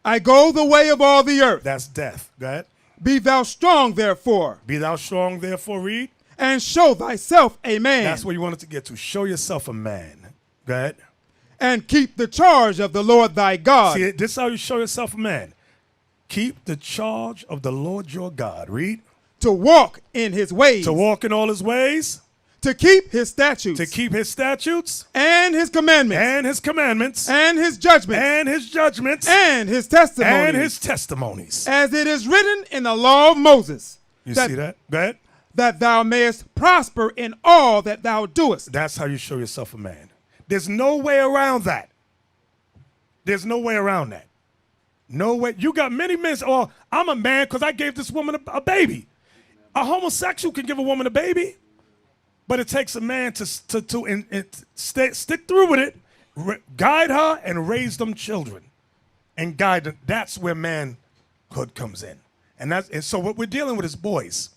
I go the way of all the earth. That's death. Go ahead. Be thou strong, therefore. Be thou strong, therefore, read. And show thyself a man. That's what you wanted to get to. Show yourself a man. Go ahead. And keep the charge of the Lord thy God. See, this is how you show yourself a man. Keep the charge of the Lord your God. Read. To walk in his ways. To walk in all his ways. To keep his statutes. To keep his statutes. And his commandments. And his commandments. And his judgments. And his judgments. And his testimonies. And his testimonies. As it is written in the law of Moses. You see that? Go ahead. That thou mayest prosper in all that thou doest. That's how you show yourself a man. There's no way around that. There's no way around that. No way. You got many men say, oh, I'm a man because I gave this woman a baby. A homosexual can give a woman a baby. But it takes a man to stick through with it, guide her, and raise them children, and guide them. That's where manhood comes in, and so what we're dealing with is boys,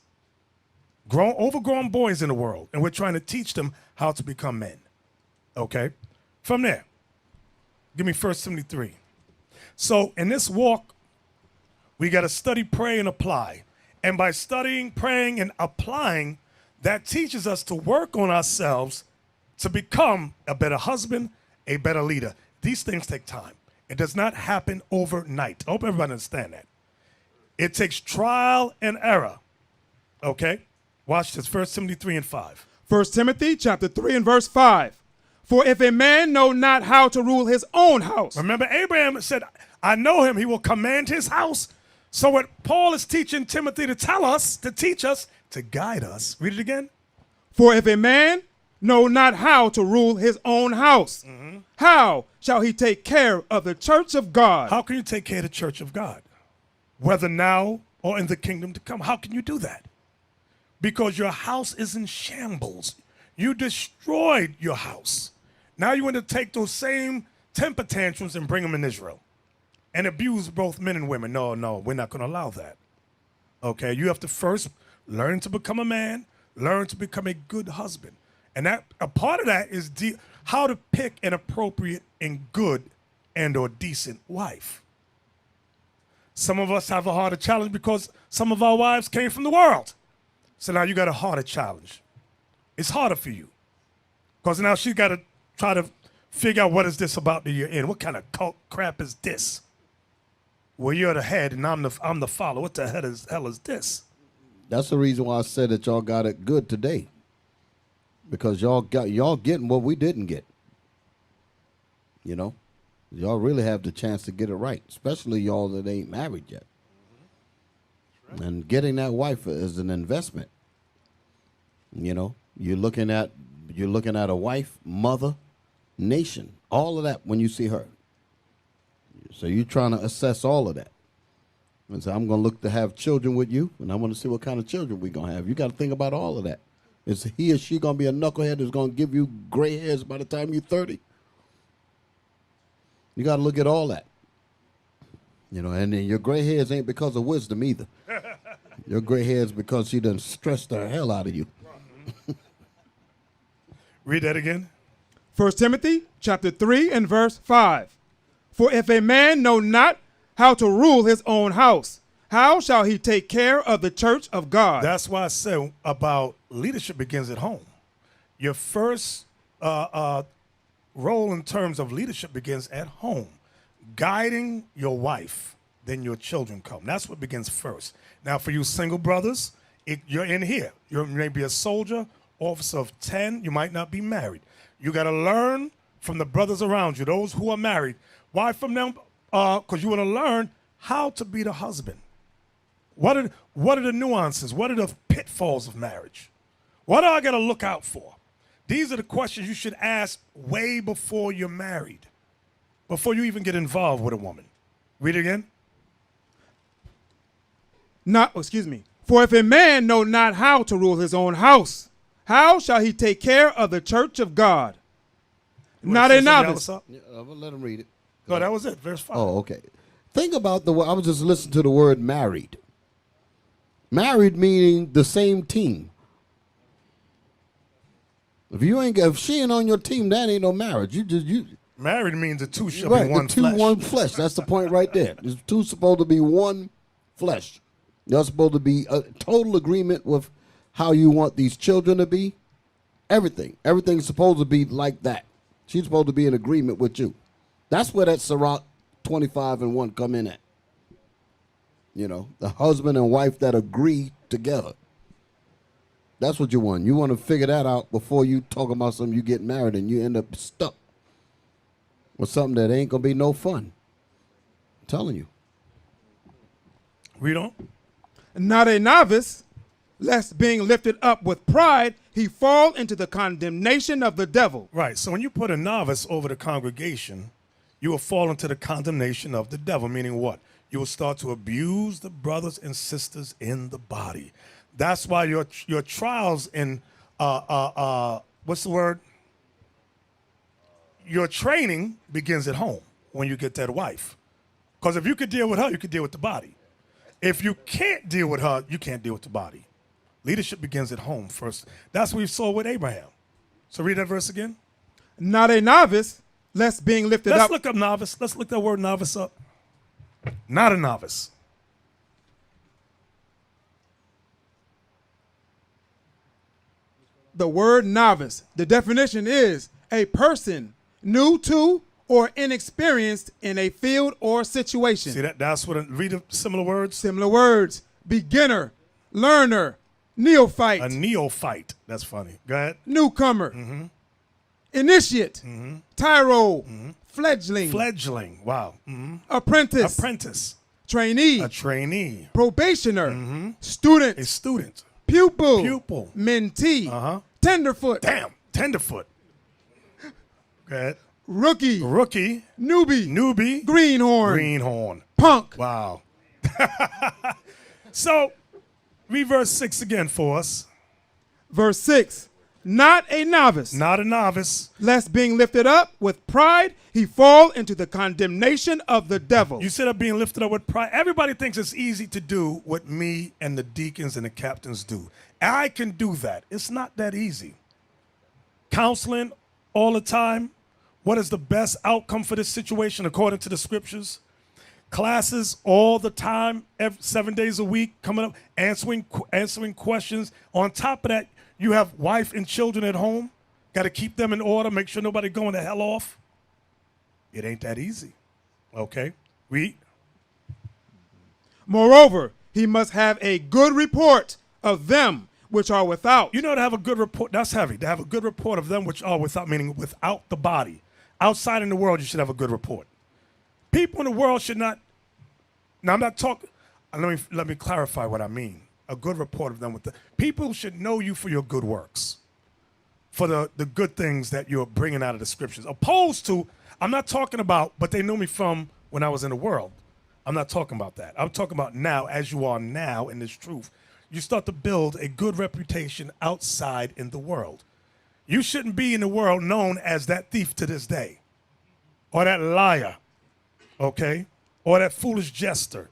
overgrown boys in the world, and we're trying to teach them how to become men. Okay, from there, give me 1 Timothy 3. So in this walk, we got to study, pray, and apply, and by studying, praying, and applying, that teaches us to work on ourselves to become a better husband, a better leader. These things take time. It does not happen overnight. I hope everybody understands that. It takes trial and error. Okay? Watch this, 1 Timothy 3 and 5. 1 Timothy chapter 3 and verse 5. For if a man know not how to rule his own house. Remember, Abraham said, I know him, he will command his house. So what Paul is teaching Timothy to tell us, to teach us, to guide us. Read it again. For if a man know not how to rule his own house, how shall he take care of the church of God? How can you take care of the church of God? Whether now or in the kingdom to come. How can you do that? Because your house is in shambles. You destroyed your house. Now you want to take those same temper tantrums and bring them in Israel and abuse both men and women. No, we're not going to allow that. Okay, you have to first learn to become a man, learn to become a good husband. And that a part of that is how to pick an appropriate and good and or decent wife. Some of us have a harder challenge because some of our wives came from the world. So now you got a harder challenge. It's harder for you. Because now she got to try to figure out what is this about that you're in. What kind of cult crap is this? Well, you're the head and I'm the follower. What the hell is this? That's the reason why I said that y'all got it good today. Because y'all getting what we didn't get. You know? Y'all really have the chance to get it right. Especially y'all that ain't married yet. Right. And getting that wife is an investment. You know? You're looking at a wife, mother, nation, all of that when you see her. So you're trying to assess all of that. And so I'm going to look to have children with you, and I want to see what kind of children we're going to have. You got to think about all of that. Is he or she going to be a knucklehead that's going to give you gray hairs by the time you're 30? You got to look at all that. You know, and then your gray hairs ain't because of wisdom either. Your gray hairs because she done stressed the hell out of you. Read that again. 1 Timothy chapter 3 and verse 5. For if a man know not how to rule his own house, how shall he take care of the church of God? That's why I said about leadership begins at home. Your first role in terms of leadership begins at home. Guiding your wife, then your children come. That's what begins first. Now, for you single brothers, you're in here. You may be a soldier, officer of 10. You might not be married. You got to learn from the brothers around you, those who are married. Why from them? Because you want to learn how to be the husband. What are the nuances? What are the pitfalls of marriage? What do I got to look out for? These are the questions you should ask way before you're married, before you even get involved with a woman. Read it again. For if a man know not how to rule his own house, how shall he take care of the church of God? Not a novice. Yeah, I'm gonna let him read it. No, that was it. Verse 5. Oh, okay. Think about I was just listening to the word married. Married meaning the same team. If she ain't on your team, that ain't no marriage. Married means the two shall right, be one the two flesh. one flesh. That's the point right there. The two supposed to be one flesh. You're supposed to be a total agreement with how you want these children to be. Everything's supposed to be like that. She's supposed to be in agreement with you. That's where that Sirach 25 and 1 come in at. You know, the husband and wife that agree together. That's what you want. You want to figure that out before you talk about something you get married and you end up stuck with something that ain't going to be no fun. I'm telling you. Read on. Not a novice, lest being lifted up with pride, he fall into the condemnation of the devil. Right. So when you put a novice over the congregation, you will fall into the condemnation of the devil, meaning what? You will start to abuse the brothers and sisters in the body. That's why your trials in, what's the word? Your training begins at home when you get that wife. Because if you could deal with her, you could deal with the body. If you can't deal with her, you can't deal with the body. Leadership begins at home first. That's what we saw with Abraham. So read that verse again. Not a novice, lest being lifted up. Let's look up novice. Let's look that word novice up. Not a novice. The word novice, the definition is a person new to or inexperienced in a field or situation. See that's what read similar words. Similar words. Beginner, learner, neophyte. A neophyte. That's funny. Go ahead. Newcomer. Initiate. Tyro. Fledgling. Fledgling. Wow. Apprentice. Apprentice. Trainee. A trainee. Probationer. Student. A student. Pupil. Pupil. Mentee. Tenderfoot. Damn. Tenderfoot. Go ahead. Rookie. Rookie. Newbie. Newbie. Greenhorn. Greenhorn. Punk. Wow. So, read verse 6 again for us. Verse 6. Not a novice. Not a novice. Lest being lifted up with pride, he fall into the condemnation of the devil. You said of being lifted up with pride. Everybody thinks it's easy to do what me and the deacons and the captains do. I can do that. It's not that easy. Counseling all the time. What is the best outcome for this situation according to the scriptures? Classes all the time, 7 days a week, coming up, answering questions. On top of that, you have wife and children at home. Got to keep them in order, make sure nobody going the hell off. It ain't that easy. Okay, read. Moreover, he must have a good report of them which are without. You know, to have a good report, that's heavy. To have a good report of them which are without, meaning without the body. Outside in the world, you should have a good report. People in the world should not. Now, I'm not talking. Let me clarify what I mean. A good report of them with the people should know you for your good works, for the good things that you're bringing out of the scriptures. Opposed to, I'm not talking about, but they knew me from when I was in the world. I'm not talking about that. I'm talking about now, as you are now in this truth. You start to build a good reputation outside in the world. You shouldn't be in the world known as that thief to this day, or that liar, okay, or that foolish jester.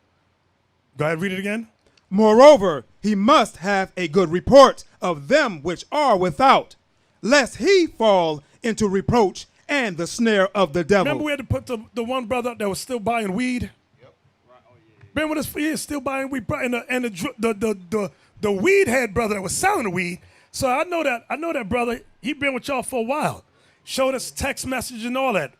Go ahead, read it again. Moreover, he must have a good report of them which are without, lest he fall into reproach and the snare of the devil. Remember we had to put the one brother that was still buying weed? Yep. Right. Oh, yeah. Remember this? He is still buying weed, and the weed head brother that was selling the weed. So I know that brother. He been with y'all for a while. Showed us text message and all that.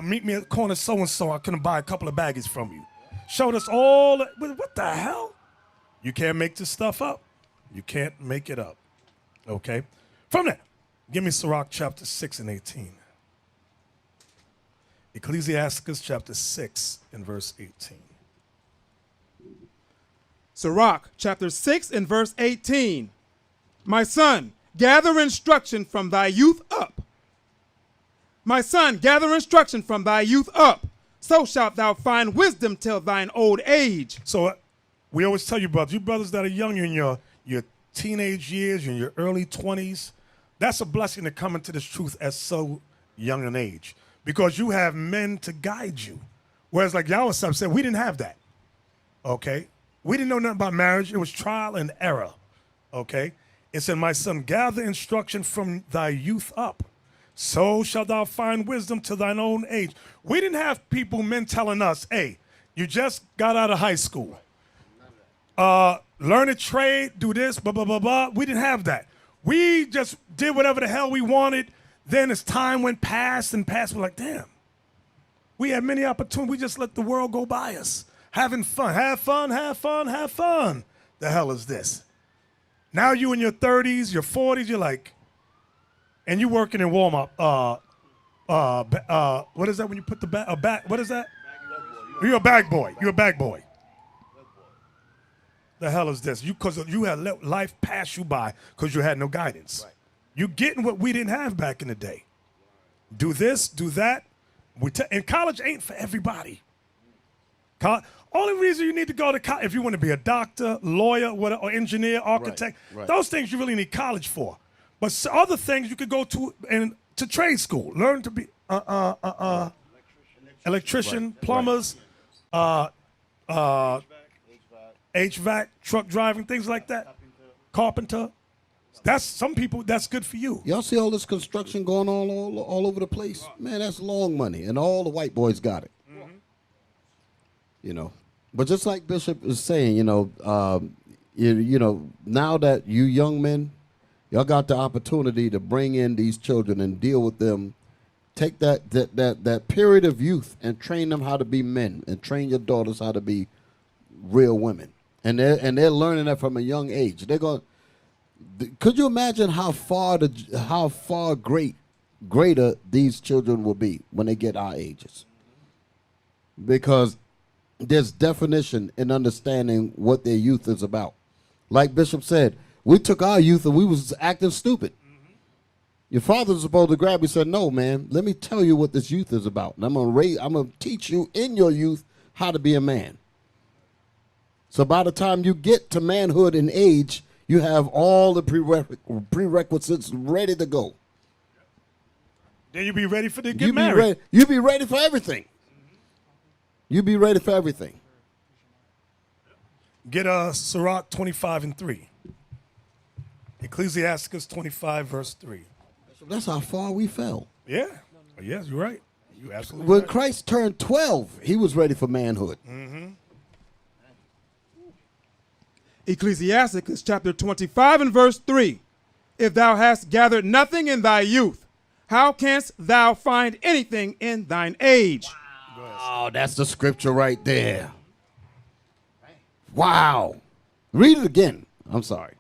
Meet me at the corner so and so. I couldn't buy a couple of baggies from you. showed us all. What the hell? You can't make this stuff up. You can't make it up. Okay? From there, give me Sirach chapter 6 and 18. Ecclesiasticus chapter 6 and verse 18. Sirach chapter 6 and verse 18. My son, gather instruction from thy youth up. My son, gather instruction from thy youth up. So shalt thou find wisdom till thine old age. So we always tell you brothers that are young in your teenage years, you're in your early 20s, that's a blessing to come into this truth at so young an age, because you have men to guide you. Whereas like Yahweh said, we didn't have that, okay? We didn't know nothing about marriage. It was trial and error, okay? It said, my son, gather instruction from thy youth up. So shalt thou find wisdom to thine own age. We didn't have men telling us, hey, you just got out of high school. Learn a trade, do this, blah, blah, blah, blah. We didn't have that. We just did whatever the hell we wanted. Then as time went past and past, we're like, damn. We had many opportunities. We just let the world go by us. Having fun. Have fun, have fun, have fun. The hell is this? Now you in your 30s, your 40s, you're like, and you working in Walmart. What is that when you put the bag? What is that? You're a bag boy. You're a bag boy. The hell is this? Because you had let life pass you by because you had no guidance. Right. You're getting what we didn't have back in the day. Do this, do that. And college ain't for everybody. Only reason you need to go to college, if you want to be a doctor, lawyer, or engineer, architect, right. Those things you really need college for. But other things you could go to trade school, learn to be electrician, plumbers, HVAC, truck driving, things like that. Carpenter. That's some people. That's good for you. Y'all see all this construction going on all over the place? Man, that's long money, and all the white boys got it. Mm-hmm. You know, but just like Bishop is saying, you know, now that you young men, y'all got the opportunity to bring in these children and deal with them. Take that period of youth and train them how to be men, and train your daughters how to be real women. And they're learning that from a young age. They're going. Could you imagine how far greater these children will be when they get our ages? Because there's definition in understanding what their youth is about. Like Bishop said, we took our youth and we was acting stupid. Your father was supposed to grab you and said, no, man, let me tell you what this youth is about. And I'm gonna teach you in your youth how to be a man. So by the time you get to manhood and age, you have all the prerequisites ready to go. Then you be ready to get married. You be ready for everything. You be ready for everything. Get Sirach 25 and 3. Ecclesiasticus 25 verse 3. That's how far we fell. Yeah. Yes, you're right. You absolutely When right. Christ turned 12, he was ready for manhood. Mm-hmm. Ecclesiasticus chapter 25 and verse 3. If thou hast gathered nothing in thy youth, how canst thou find anything in thine age? Oh, that's the scripture right there. Wow. Read it again. I'm sorry.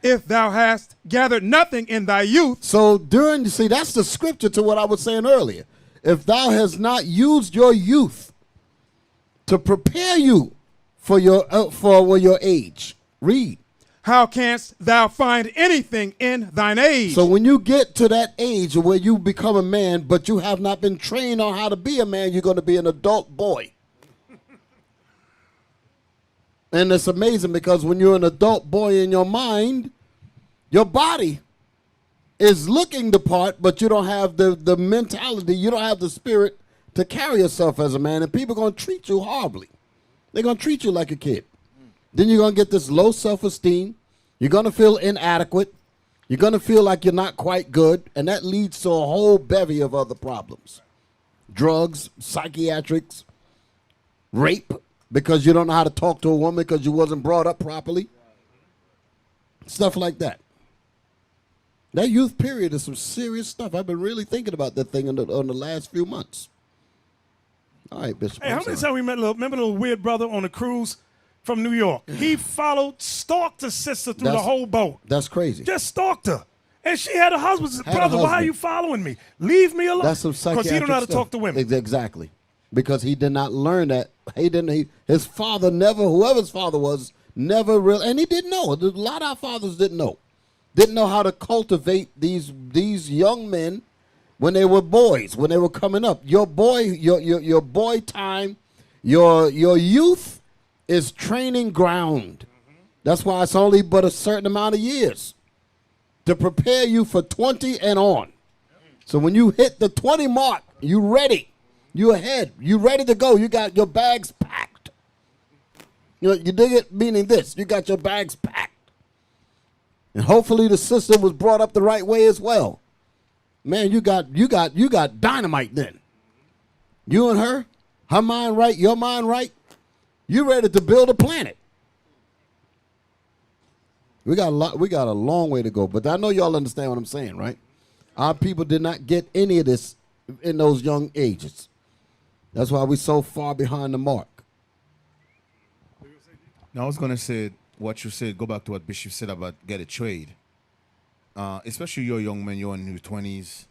If thou hast gathered nothing in thy youth. So that's the scripture to what I was saying earlier. If thou hast not used your youth to prepare you for your age, read. How canst thou find anything in thine age? So when you get to that age where you become a man, but you have not been trained on how to be a man, you're going to be an adult boy. And it's amazing because when you're an adult boy in your mind, your body is looking the part, but you don't have the mentality, you don't have the spirit to carry yourself as a man, and people are going to treat you horribly. They're going to treat you like a kid. Then you're going to get this low self-esteem. You're going to feel inadequate. You're going to feel like you're not quite good, and that leads to a whole bevy of other problems. Drugs, psychiatrics, rape, because you don't know how to talk to a woman because you wasn't brought up properly. Stuff like that. That youth period is some serious stuff. I've been really thinking about that thing on the last few months. All right, Bishop. Hey, I'm how many sorry. times we met remember the little weird brother on the cruise from New York? He stalked the sister through the That's- whole boat. That's crazy. Just stalked her. And she had a husband. Said, Had a brother, why are husband. you following me? Leave me alone. That's some psychiatric Because he don't know how to stuff. talk to women. Exactly. Because he did not learn that. His father never, whoever his father was, never really, and he didn't know. A lot of our fathers didn't know. Didn't know how to cultivate these young men when they were boys, when they were coming up. Your boy time, your youth is training ground. That's why it's only but a certain amount of years to prepare you for 20 and on. So when you hit the 20 mark, you ready. You ahead. You ready to go. You got your bags packed. You dig it? Meaning this. You got your bags packed. And hopefully the system was brought up the right way as well. Man, you got dynamite then. You and her mind right, your mind right. You ready to build a planet. We got a long way to go, but I know y'all understand what I'm saying, right? Our people did not get any of this in those young ages. That's why we're so far behind the mark. Now, I was going to say what you said, go back to what Bishop said about get a trade. Especially you're young men, you're in your 20s.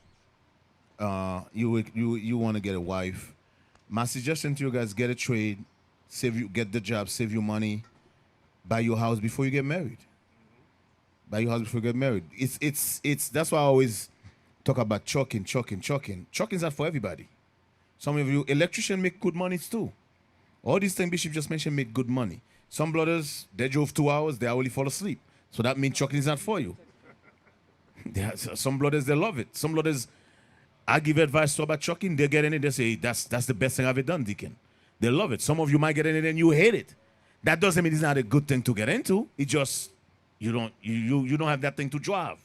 You want to get a wife. My suggestion to you guys, get a trade, get the job, save you money, buy your house before you get married. Buy your house before you get married. It's that's why I always talk about chucking. Chucking's not for everybody. Some of you electricians make good money too. All these things Bishop just mentioned make good money. Some brothers, they drove 2 hours, they already fall asleep. So that means chucking is not for you. Some brothers, they love it. Some brothers, I give advice to about chucking, they get in it, they say, that's the best thing I've ever done, Deacon. They love it. Some of you might get in it and you hate it. That doesn't mean it's not a good thing to get into. It just, you don't have that thing to drive.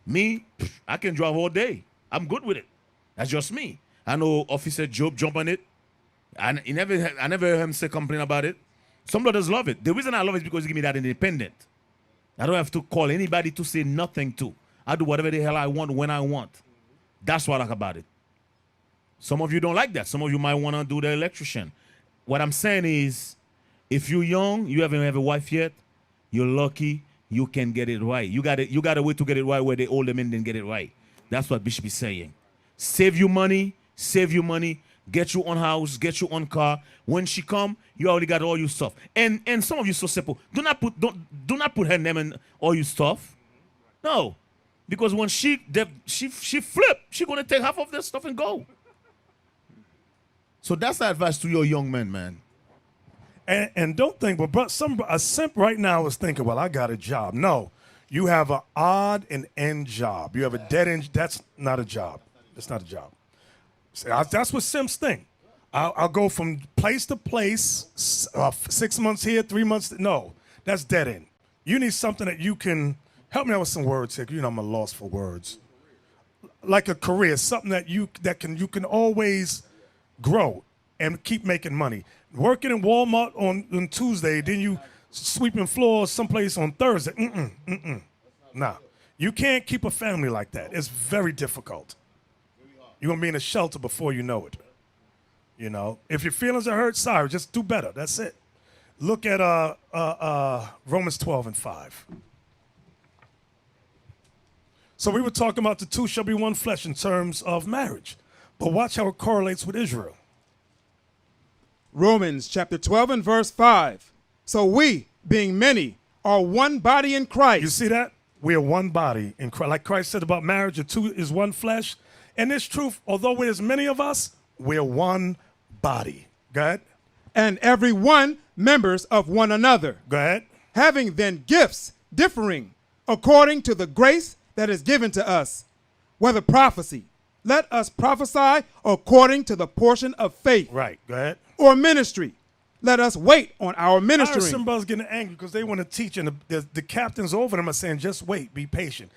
Me, I can drive all day. I'm good with it. That's just me. I know Officer Job jump on it. I never heard him say complain about it. Some brothers love it. The reason I love it is because he give me that independent. I don't have to call anybody to say nothing to. I do whatever the hell I want when I want. That's what I like about it. Some of you don't like that. Some of you might want to do the electrician. What I'm saying is, if you're young, you haven't have a wife yet, you're lucky, you can get it right. You got a way to get it right where the older men didn't get it right. That's what Bishop is saying. Save you money, get your own house, get your own car. When she come, you already got all your stuff. And some of you so simple. Do not put her name in all your stuff. No. Because when she flip, she gonna take half of this stuff and go. So that's the advice to your young men, man. And don't think, but a simp right now is thinking, well, I got a job. No, you have an odd and end job. You have a dead end. That's not a job. That's not a job. See, that's what simps think. I'll go from place to place, 6 months here, 3 months. No, that's dead end. You need something that you can help me out with some words here. You know I'm a loss for words. Like a career, something that you can always grow and keep making money. Working in Walmart on Tuesday, then you sweeping floors someplace on Thursday. Nah, you can't keep a family like that. It's very difficult. You're gonna be in a shelter before you know it. You know, if your feelings are hurt, sorry, just do better. That's it. Look at Romans 12:5. So we were talking about the two shall be one flesh in terms of marriage, but watch how it correlates with Israel. Romans chapter 12 and verse 5. So we, being many, are one body in Christ. You see that? We are one body in Christ. Like Christ said about marriage, the two is one flesh. And this truth, although there's many of us, we're one body. Go ahead. And every one members of one another. Go ahead. Having then gifts differing according to the grace that is given to us, whether prophecy, let us prophesy according to the portion of faith. Right. Go ahead. Or ministry, let us wait on our I heard ministering. some brothers getting angry because they want to teach, and the captains over them are saying, just wait, be patient.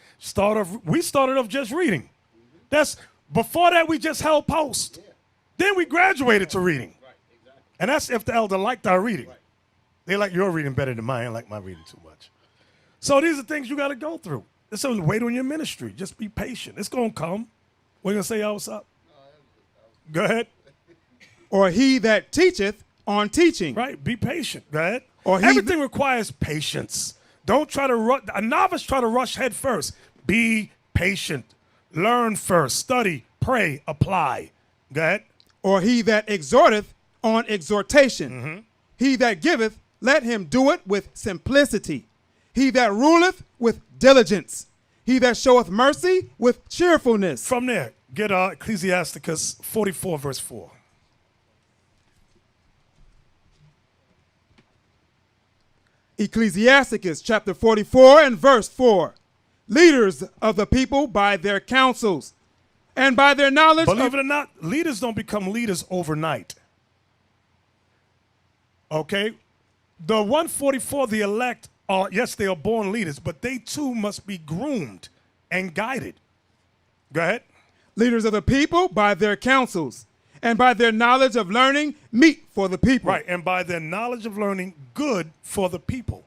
We started off just reading. Before that, we just held post. Then we graduated to reading. And that's if the elder liked our reading. They like your reading better than mine. I like my reading too much. So these are things you got to go through. So wait on your ministry. Just be patient. It's going to come. We're going to say, what's up? Go ahead. Or he that teacheth on teaching. Right? Be patient. Go ahead. Or he Everything requires patience. Don't try to rush. A novice try to rush head first. Be patient. Learn first. Study. Pray. Apply. Go ahead. Or he that exhorteth on exhortation. He that giveth, let him do it with simplicity. He that ruleth with diligence. He that showeth mercy with cheerfulness. From there, get Ecclesiasticus 44, verse 4. Ecclesiasticus chapter 44 and verse 4. Leaders of the people by their counsels and by their knowledge. Believe it or not, leaders don't become leaders overnight. Okay? The 144, the elect, are, yes, they are born leaders, but they too must be groomed and guided. Go ahead. Leaders of the people by their counsels and by their knowledge of learning meet for the people. Right, and by their knowledge of learning, good for the people.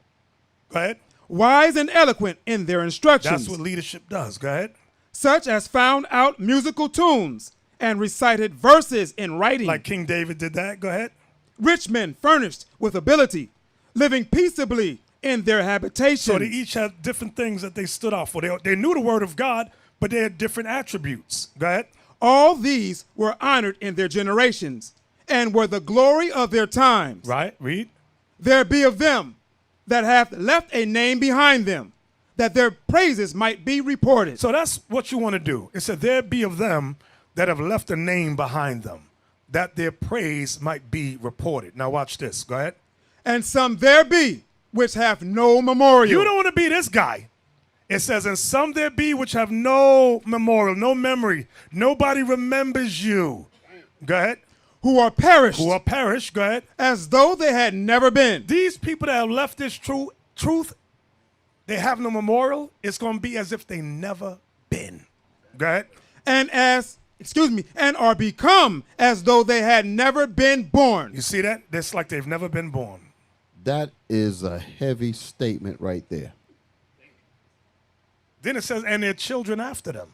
Go ahead. Wise and eloquent in their instructions. That's what leadership does. Go ahead. Such as found out musical tunes and recited verses in writing. Like King David did that. Go ahead. Rich men furnished with ability, living peaceably in their habitations. So they each had different things that they stood out for. They knew the word of God, but they had different attributes. Go ahead. All these were honored in their generations and were the glory of their times. Right, read. There be of them that hath left a name behind them, that their praises might be reported. So that's what you want to do. It said, there be of them that have left a name behind them, that their praise might be reported. Now watch this. Go ahead. And some there be which have no memorial. You don't want to be this guy. It says, and some there be which have no memorial, no memory. Nobody remembers you. Go ahead. Who are perished. Who are perished. Go ahead. As though they had never been. These people that have left this truth, they have no memorial. It's going to be as if they never been. Go ahead. And are become as though they had never been born. You see that? It's like they've never been born. That is a heavy statement right there. Then it says, and their children after them.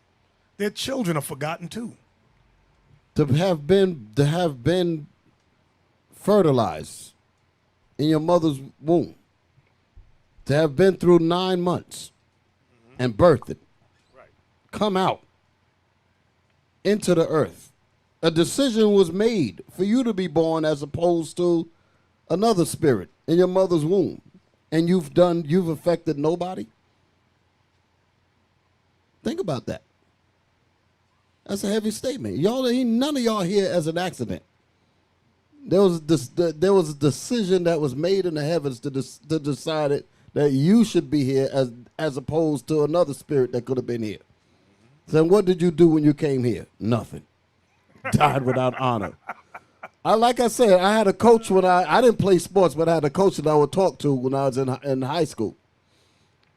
Their children are forgotten too. To have been fertilized in your mother's womb. To have been through 9 months and birthed it. Right. Come out into the earth. A decision was made for you to be born as opposed to another spirit in your mother's womb. And you've affected nobody. Think about that. That's a heavy statement. None of y'all here as an accident. There was a decision that was made in the heavens to decide it, that you should be here as opposed to another spirit that could have been here. So what did you do when you came here? Nothing. Died without honor. Like I said, I had a coach when I didn't play sports, but I had a coach that I would talk to when I was in high school.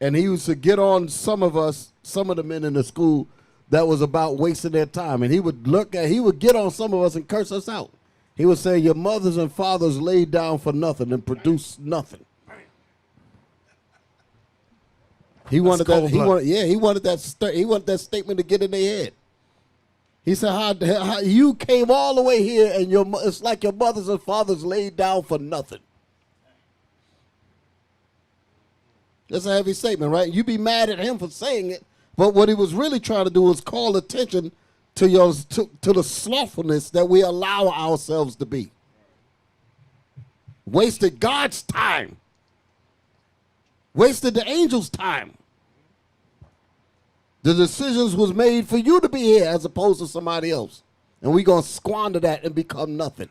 And he used to get on some of the men in the school that was about wasting their time. And he would get on some of us and curse us out. He would say, your mothers and fathers laid down for nothing and produced nothing. He wanted that statement to get in their head. He said, how you came all the way here and it's like your mothers and fathers laid down for nothing. That's a heavy statement, right? You be mad at him for saying it, but what he was really trying to do was call attention to the slothfulness that we allow ourselves to be. Wasted God's time. Wasted the angels' time. The decisions was made for you to be here as opposed to somebody else. And we're going to squander that and become nothing.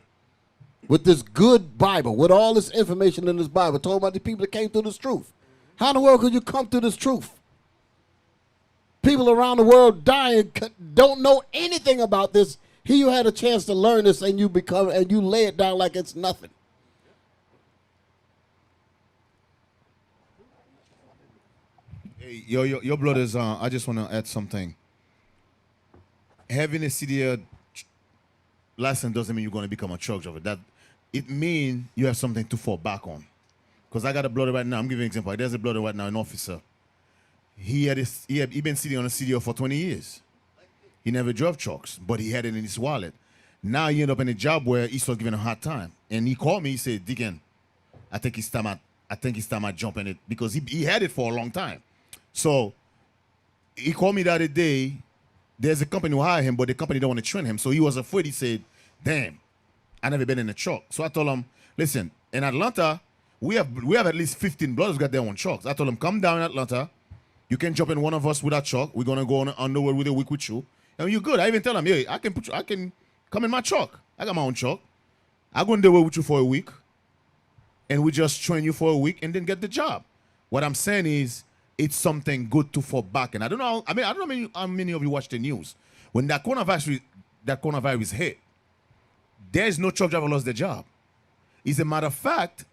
With this good Bible, with all this information in this Bible, talking about the people that came through this truth. How in the world could you come through this truth? People around the world dying, don't know anything about this. Here you had a chance to learn this and you lay it down like it's nothing. Hey, your brothers, I just want to add something. Having a CDL license doesn't mean you're going to become a truck driver. It means you have something to fall back on. Because I got a brother right now. I'm giving you an example. There's a brother right now, an officer. He been sitting on a CDL for 20 years. He never drove trucks, but he had it in his wallet. Now he ended up in a job where he started giving a hard time. And he called me, he said, Deacon, I think it's time I jump in it, because he had it for a long time. So he called me the other day. There's a company who hired him, but the company don't want to train him. So he was afraid. He said, damn, I never been in a truck. So I told him, listen, in Atlanta, we have at least 15 brothers got their own trucks. I told him, come down in Atlanta. You can jump in one of us with our truck. We're gonna go on the road with a week with you. And you're good. I even tell him, yeah, I can come in my truck. I got my own truck. I'll go on the road with you for a week. And we just train you for a week and then get the job. What I'm saying is, it's something good to fall back. And I don't know how many of you watch the news. When that coronavirus hit, there's no truck driver lost their job. As a matter of fact,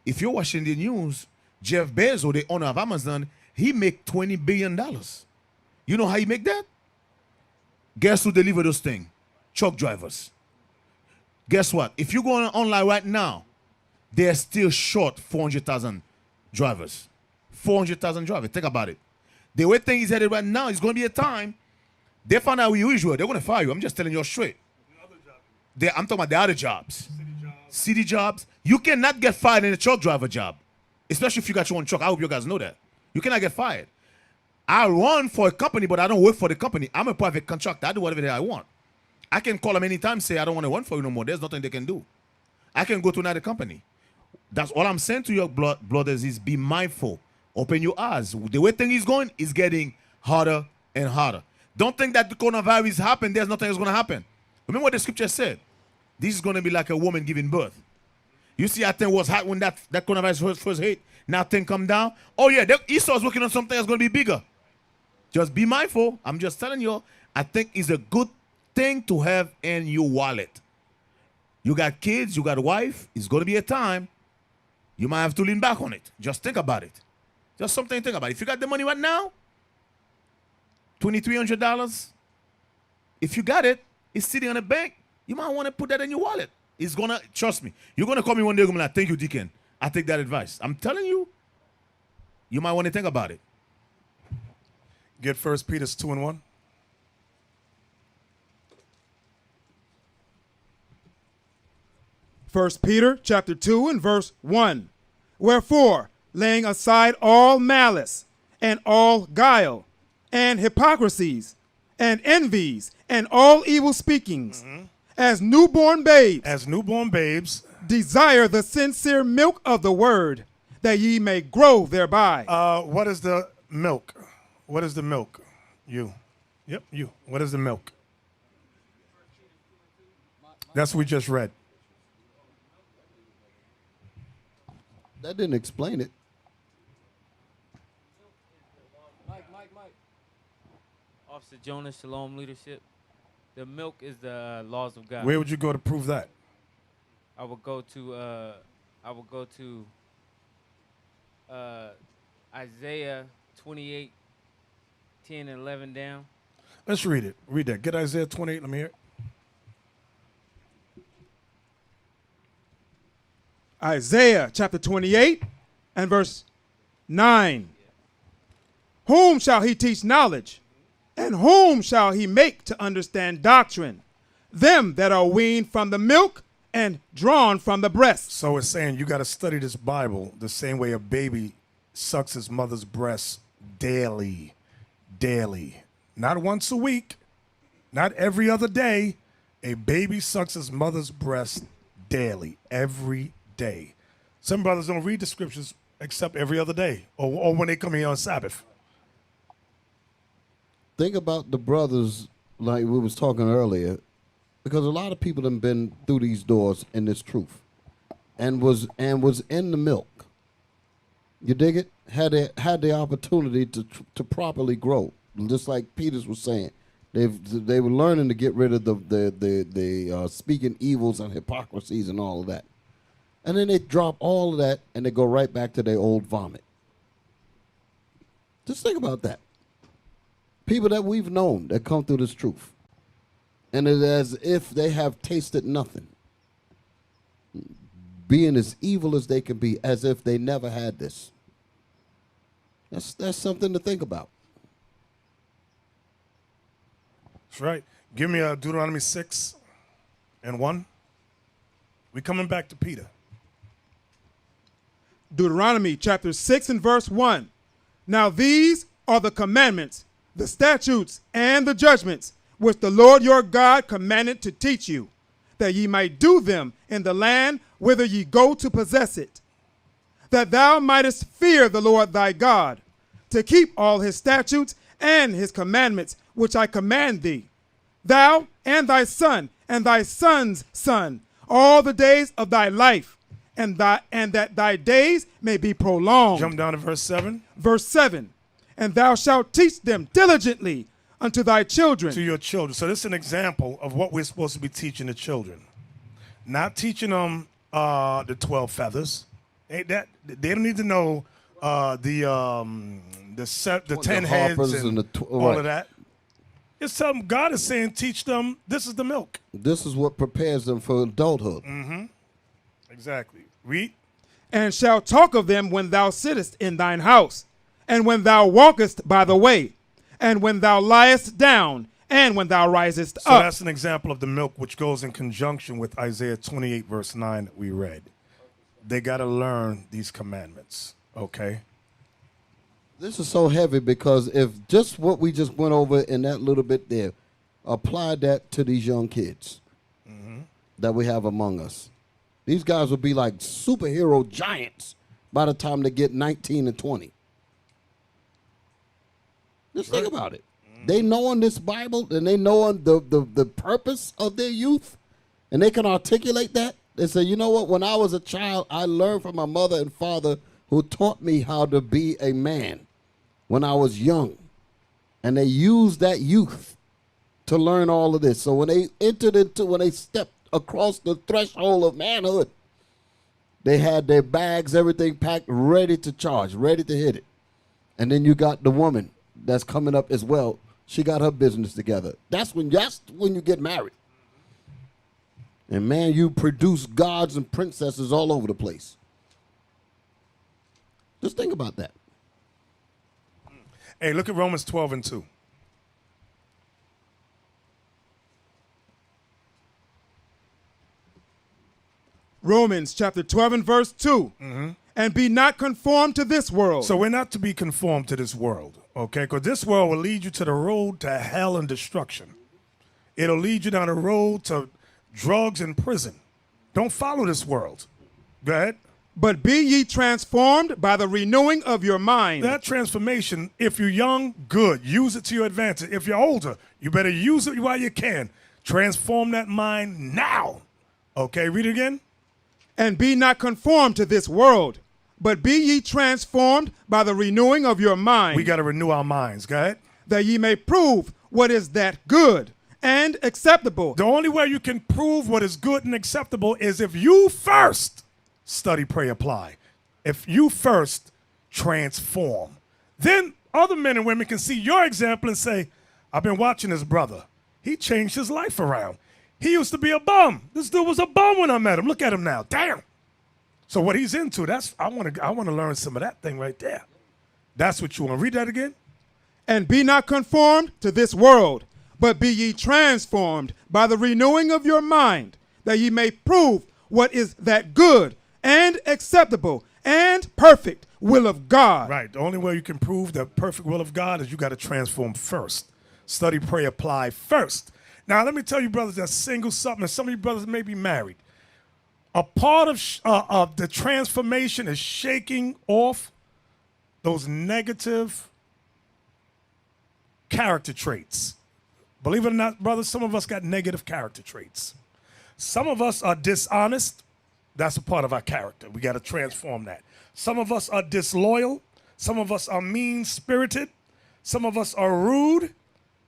if you're watching the news, Jeff Bezos, the owner of Amazon, he make $20 billion. You know how he make that? Guess who deliver those things? Truck drivers. Guess what? If you go online right now, they're still short 400,000 drivers. 400,000 drivers. Think about it. The way things headed right now, it's going to be a time they find out who you are. They're going to fire you. I'm just telling you straight. I'm talking about the other jobs. City jobs. You cannot get fired in a truck driver job, especially if you got your own truck. I hope you guys know that. You cannot get fired. I run for a company, but I don't work for the company. I'm a private contractor. I do whatever I want. I can call them anytime, say, I don't want to run for you no more. There's nothing they can do. I can go to another company. That's all I'm saying to your brothers is be mindful. Open your eyes. The way things is going is getting harder and harder. Don't think that the coronavirus happened. There's nothing else going to happen. Remember what the scripture said. This is going to be like a woman giving birth. You see, I think was hot when that coronavirus first hit. Now things come down. Oh, yeah, Esau's working on something that's going to be bigger. Just be mindful. I'm just telling you, I think it's a good thing to have in your wallet. You got kids, you got a wife. It's going to be a time you might have to lean back on it. Just think about it. Just something to think about. If you got the money right now, $2,300, if you got it, it's sitting on a bank, you might want to put that in your wallet. It's going to, trust me, you're going to call me one day, you're going to be like, thank you, Deacon. I take that advice. I'm telling you, you might want to think about it. Get 1 Peter 2:1. First Peter chapter 2 and verse 1. Wherefore, laying aside all malice and all guile and hypocrisies and envies and all evil speakings, as newborn babes, desire the sincere milk of the word, that ye may grow thereby. What is the milk? What is the milk? You. Yep, you. What is the milk? That's what we just read. That didn't explain it. Mike. Officer Jonas, Shalom Leadership. The milk is the laws of God. Where would you go to prove that? I would go to Isaiah 28, 10 and 11 down. Let's read it. Read that. Get Isaiah 28. Let me hear it. Isaiah chapter 28 and verse 9. Whom shall he teach knowledge? And whom shall he make to understand doctrine? Them that are weaned from the milk and drawn from the breast. So it's saying you got to study this Bible the same way a baby sucks his mother's breast daily. Daily. Not once a week. Not every other day. A baby sucks his mother's breast daily. Every day. Some brothers don't read the scriptures except every other day or when they come here on Sabbath. Think about the brothers, like we was talking earlier, because a lot of people have been through these doors in this truth, and was in the milk. You dig it? Had the opportunity to properly grow, just like Peters was saying. They were learning to get rid of the speaking evils and hypocrisies and all of that, and then they drop all of that and they go right back to their old vomit. Just think about that. People that we've known that come through this truth. And it's as if they have tasted nothing. Being as evil as they can be, as if they never had this. That's something to think about. That's right. Give me Deuteronomy 6. and 1. We coming back to Peter. Deuteronomy chapter 6 and verse 1. Now these are the commandments, the statutes, and the judgments which the Lord your God commanded to teach you, that ye might do them in the land whither ye go to possess it, that thou mightest fear the Lord thy God, to keep all his statutes and his commandments which I command thee, thou and thy son and thy son's son, all the days of thy life, and that thy days may be prolonged. Jump down to verse 7. Verse 7. And thou shalt teach them diligently unto thy children. To your children. So this is an example of what we're supposed to be teaching the children. Not teaching them the 12 feathers. Ain't that they don't need to know the 10 heads and all of that. It's something God is saying, teach them, this is the milk. This is what prepares them for adulthood. Mm-hmm. Exactly. Read. And shall talk of them when thou sittest in thine house, and when thou walkest by the way, and when thou liest down, and when thou risest So up. that's an example of the milk, which goes in conjunction with Isaiah 28, verse 9 that we read. They got to learn these commandments, okay? This is so heavy because if just what we just went over in that little bit there, apply that to these young kids that we have among us. These guys will be like superhero giants by the time they get 19 and 20. Just think about it. They know on this Bible and they know on the purpose of their youth, and they can articulate that. They say, you know what, when I was a child, I learned from my mother and father who taught me how to be a man when I was young. And they used that youth to learn all of this. So when they stepped across the threshold of manhood, they had their bags, everything packed, ready to charge, ready to hit it. And then you got the woman that's coming up as well. She got her business together. That's when you get married. And man, you produce gods and princesses all over the place. Just think about that. Hey, look at Romans 12 and 2. Romans chapter 12 and verse 2. And be not conformed to this world. So we're not to be conformed to this world, okay? Because this world will lead you to the road to hell and destruction. It'll lead you down the road to drugs and prison. Don't follow this world. Go ahead. But be ye transformed by the renewing of your mind. That transformation, if you're young, good. Use it to your advantage. If you're older, you better use it while you can. Transform that mind now. Okay, read it again. And be not conformed to this world, but be ye transformed by the renewing of your mind. We got to renew our minds. Go ahead. That ye may prove what is that good and acceptable. The only way you can prove what is good and acceptable is if you first study, pray, apply. If you first transform. Then other men and women can see your example and say, I've been watching this brother. He changed his life around. He used to be a bum. This dude was a bum when I met him. Look at him now. Damn. So what he's into, I want to learn some of that thing right there. That's what you want. Read that again. And be not conformed to this world, but be ye transformed by the renewing of your mind, that ye may prove what is that good and acceptable and perfect will of God. Right. The only way you can prove the perfect will of God is you got to transform first. Study, pray, apply first. Now, let me tell you, brothers, that's single something, and some of you brothers may be married. A part of the transformation is shaking off those negative character traits. Believe it or not, brothers, some of us got negative character traits. Some of us are dishonest. That's a part of our character. We got to transform that. Some of us are disloyal. Some of us are mean-spirited. Some of us are rude.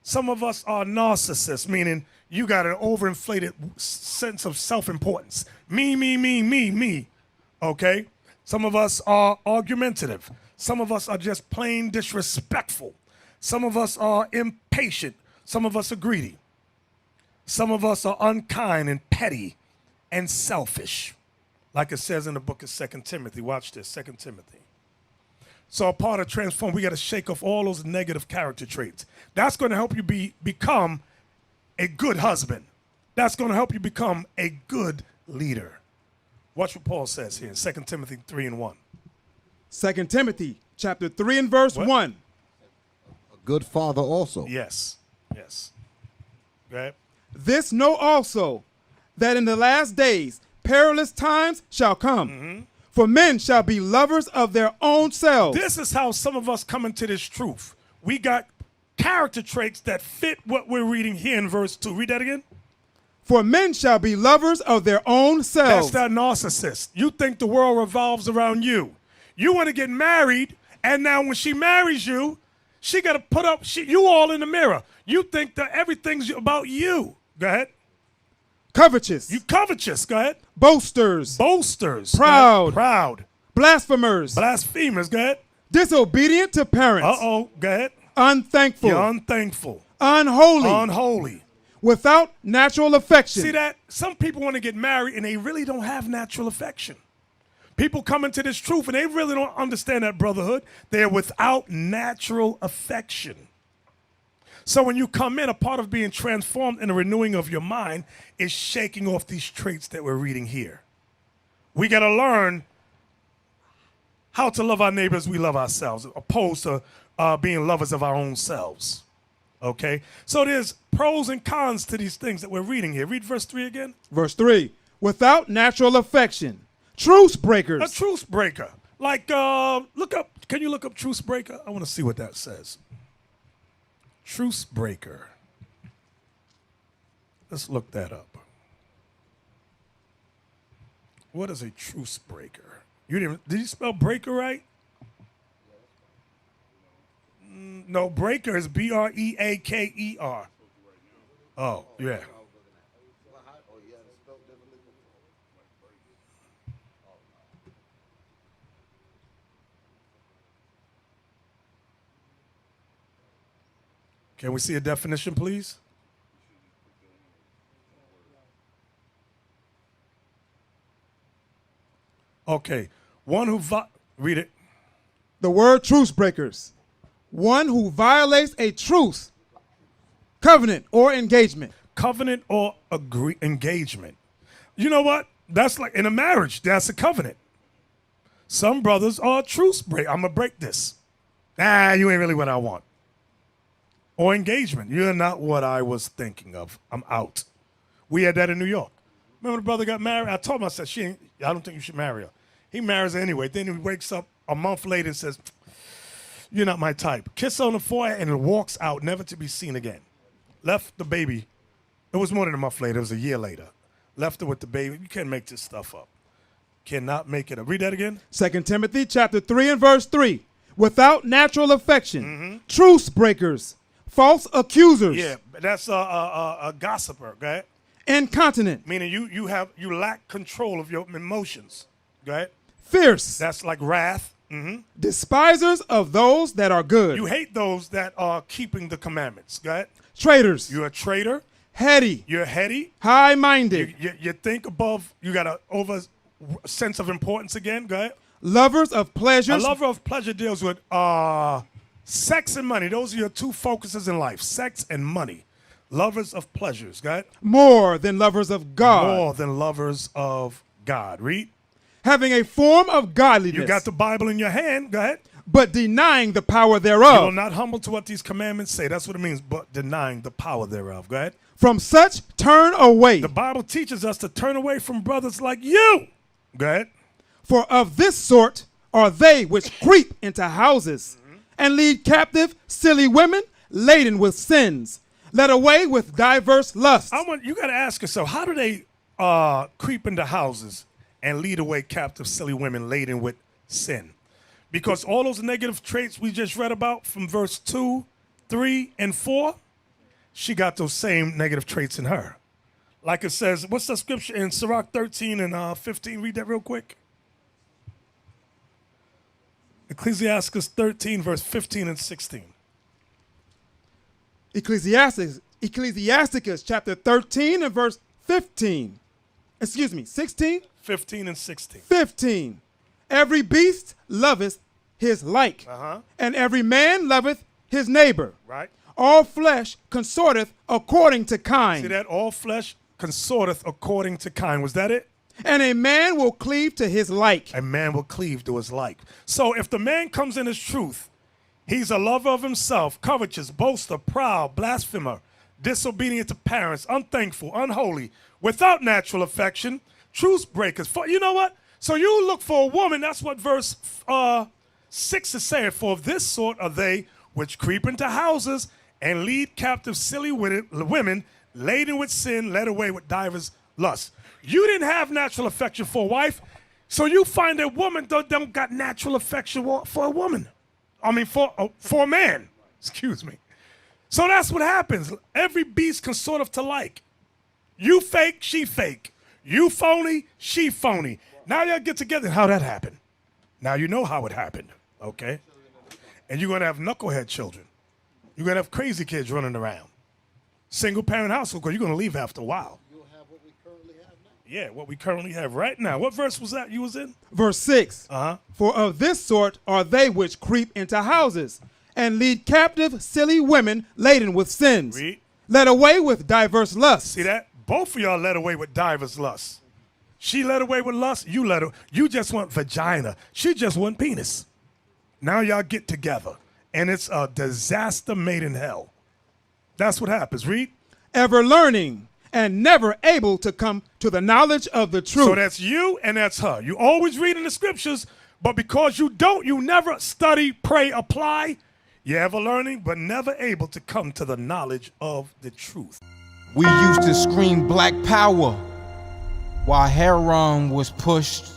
Some of us are narcissists, meaning you got an overinflated sense of self-importance. Me. Okay? Some of us are argumentative. Some of us are just plain disrespectful. Some of us are impatient. Some of us are greedy. Some of us are unkind and petty and selfish. Like it says in the book of 2 Timothy. Watch this, 2 Timothy. So a part of transform, we got to shake off all those negative character traits. That's going to help you become a good husband, that's going to help you become a good leader. Watch what Paul says here in 2 Timothy 3:1. 2 Timothy chapter 3 and verse What? 1. A good father also. Yes. Yes. Go ahead. This know also, that in the last days perilous times shall come. For men shall be lovers of their own selves. This is how some of us come into this truth. We got character traits that fit what we're reading here in verse 2. Read that again. For men shall be lovers of their own That's selves. that narcissist. You think the world revolves around you. You want to get married, and now when she marries you, she got to put up, you all in the mirror. You think that everything's about you. Go ahead. Covetous. You covetous. Go ahead. Boasters. Boasters. Proud. Proud. Blasphemers. Blasphemers. Go ahead. Disobedient to parents. Uh-oh. Go ahead. Unthankful. You're unthankful. Unholy. Unholy. Without natural affection. See that? Some people want to get married and they really don't have natural affection. People come into this truth and they really don't understand that brotherhood. They're without natural affection. So when you come in, a part of being transformed in the renewing of your mind is shaking off these traits that we're reading here. We got to learn how to love our neighbors, we love ourselves, opposed to being lovers of our own selves. Okay? So there's pros and cons to these things that we're reading here. Read verse 3 again. Verse 3. Without natural affection. Truce breakers. A truce breaker. Like, look up, can you look up truce breaker? I want to see what that says. Truce breaker. Let's look that up. What is a truce breaker? Did you spell breaker right? No, breaker is B-R-E-A-K-E-R. Oh, yeah. Can we see a definition, please? Okay. One who read it. The word truce breakers. One who violates a truce, covenant, or engagement. Covenant or engagement. You know what? That's like in a marriage, that's a covenant. Some brothers are truce break. I'm going to break this. You ain't really what I want. Or engagement. You're not what I was thinking of. I'm out. We had that in New York. Remember the brother got married? I told him, I said, I don't think you should marry her. He marries her anyway. Then he wakes up a month later and says, you're not my type. Kiss her on the forehead and walks out, never to be seen again. Left the baby. It was more than a month later. It was a year later. Left her with the baby. You can't make this stuff up. Cannot make it up. Read that again. 2 Timothy chapter 3 and verse 3. Without natural affection. Truce breakers. False accusers. Yeah, that's a gossiper. Go ahead. Incontinent. Meaning you lack control of your emotions. Go ahead. Fierce. That's like wrath. Despisers of those that are good. You hate those that are keeping the commandments. Go ahead. Traitors. You're a traitor. Heady. You're heady. High-minded. You think above. You got a over sense of importance again. Go ahead. Lovers of pleasures. A lover of pleasure deals with sex and money. Those are your two focuses in life. Sex and money. Lovers of pleasures. Go ahead. More than lovers of God. More than lovers of God. Read. Having a form of godliness. You got the Bible in your hand. Go ahead. But denying the power You thereof. are not humble to what these commandments say. That's what it means. But denying the power thereof. Go ahead. From such turn away. The Bible teaches us to turn away from brothers like you. Go ahead. For of this sort are they which creep into houses and lead captive silly women laden with sins, led away with diverse lusts. You got to ask yourself, how do they creep into houses and lead away captive silly women laden with sin? Because all those negative traits we just read about from verse 2, 3, and 4, she got those same negative traits in her. Like it says, what's the scripture in Sirach 13 and 15? Read that real quick. Ecclesiastes 13, verse 15 and 16. Ecclesiasticus chapter 13 and verse 15. Excuse me, 16? 15 and 16. 15. Every beast loveth his like, and every man loveth his neighbor. Right. All flesh consorteth according to kind. See that? All flesh consorteth according to kind. Was that it? And a man will cleave to his like. A man will cleave to his like. So if the man comes in his truth, he's a lover of himself, covetous, boaster, proud, blasphemer, disobedient to parents, unthankful, unholy, without natural affection, truce breakers. You know what? So you look for a woman, that's what verse 6 is saying. For of this sort are they which creep into houses and lead captive silly women, laden with sin, led away with divers lusts. You didn't have natural affection for a wife, so you find a woman that don't got natural affection for a woman. I mean, for a man. Excuse me. So that's what happens. Every beast can sort of to like. You fake, she fake. You phony, she phony. Now y'all get together. How'd that happen? Now you know how it happened, okay? And you're going to have knucklehead children. You're going to have crazy kids running around. Single parent household, because you're going to leave after a while. You'll have what we currently have now. Yeah, what we currently have right now. What verse was that you was in? Verse 6. For of this sort are they which creep into houses and lead captive silly women laden with sins, Read. led away with diverse lusts. See that? Both of y'all led away with divers lusts. She led away with lust. You just want vagina. She just want penis. Now y'all get together, and it's a disaster made in hell. That's what happens. Read. Ever learning and never able to come to the knowledge of the truth. So that's you and that's her. You always read in the scriptures, but because you never study, pray, apply, you're ever learning, but never able to come to the knowledge of the truth. We used to scream black power while heroin was pushed.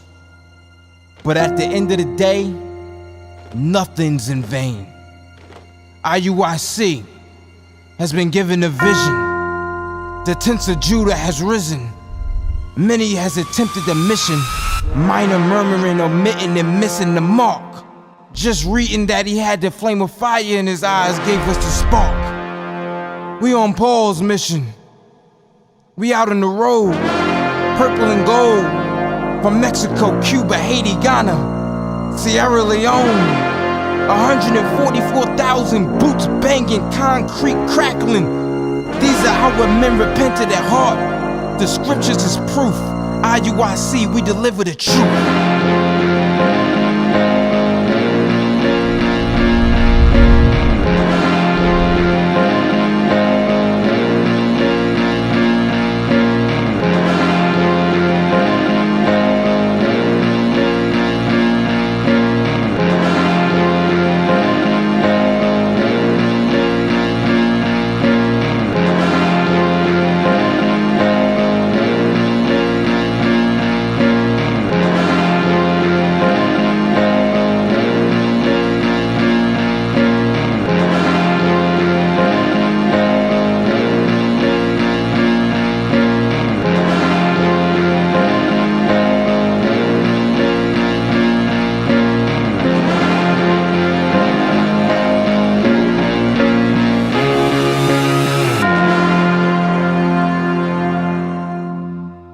But at the end of the day, nothing's in vain. IUIC has been given a vision. The tents of Judah has risen. Many has attempted the mission. Minor murmuring, omitting, and missing the mark. Just reading that he had the flame of fire in his eyes gave us the spark. We on Paul's mission. We out on the road, purple and gold. From Mexico, Cuba, Haiti, Ghana, Sierra Leone. 144,000 boots banging, concrete crackling. These are how men repented at heart. The scriptures is proof. IUIC, we deliver the truth.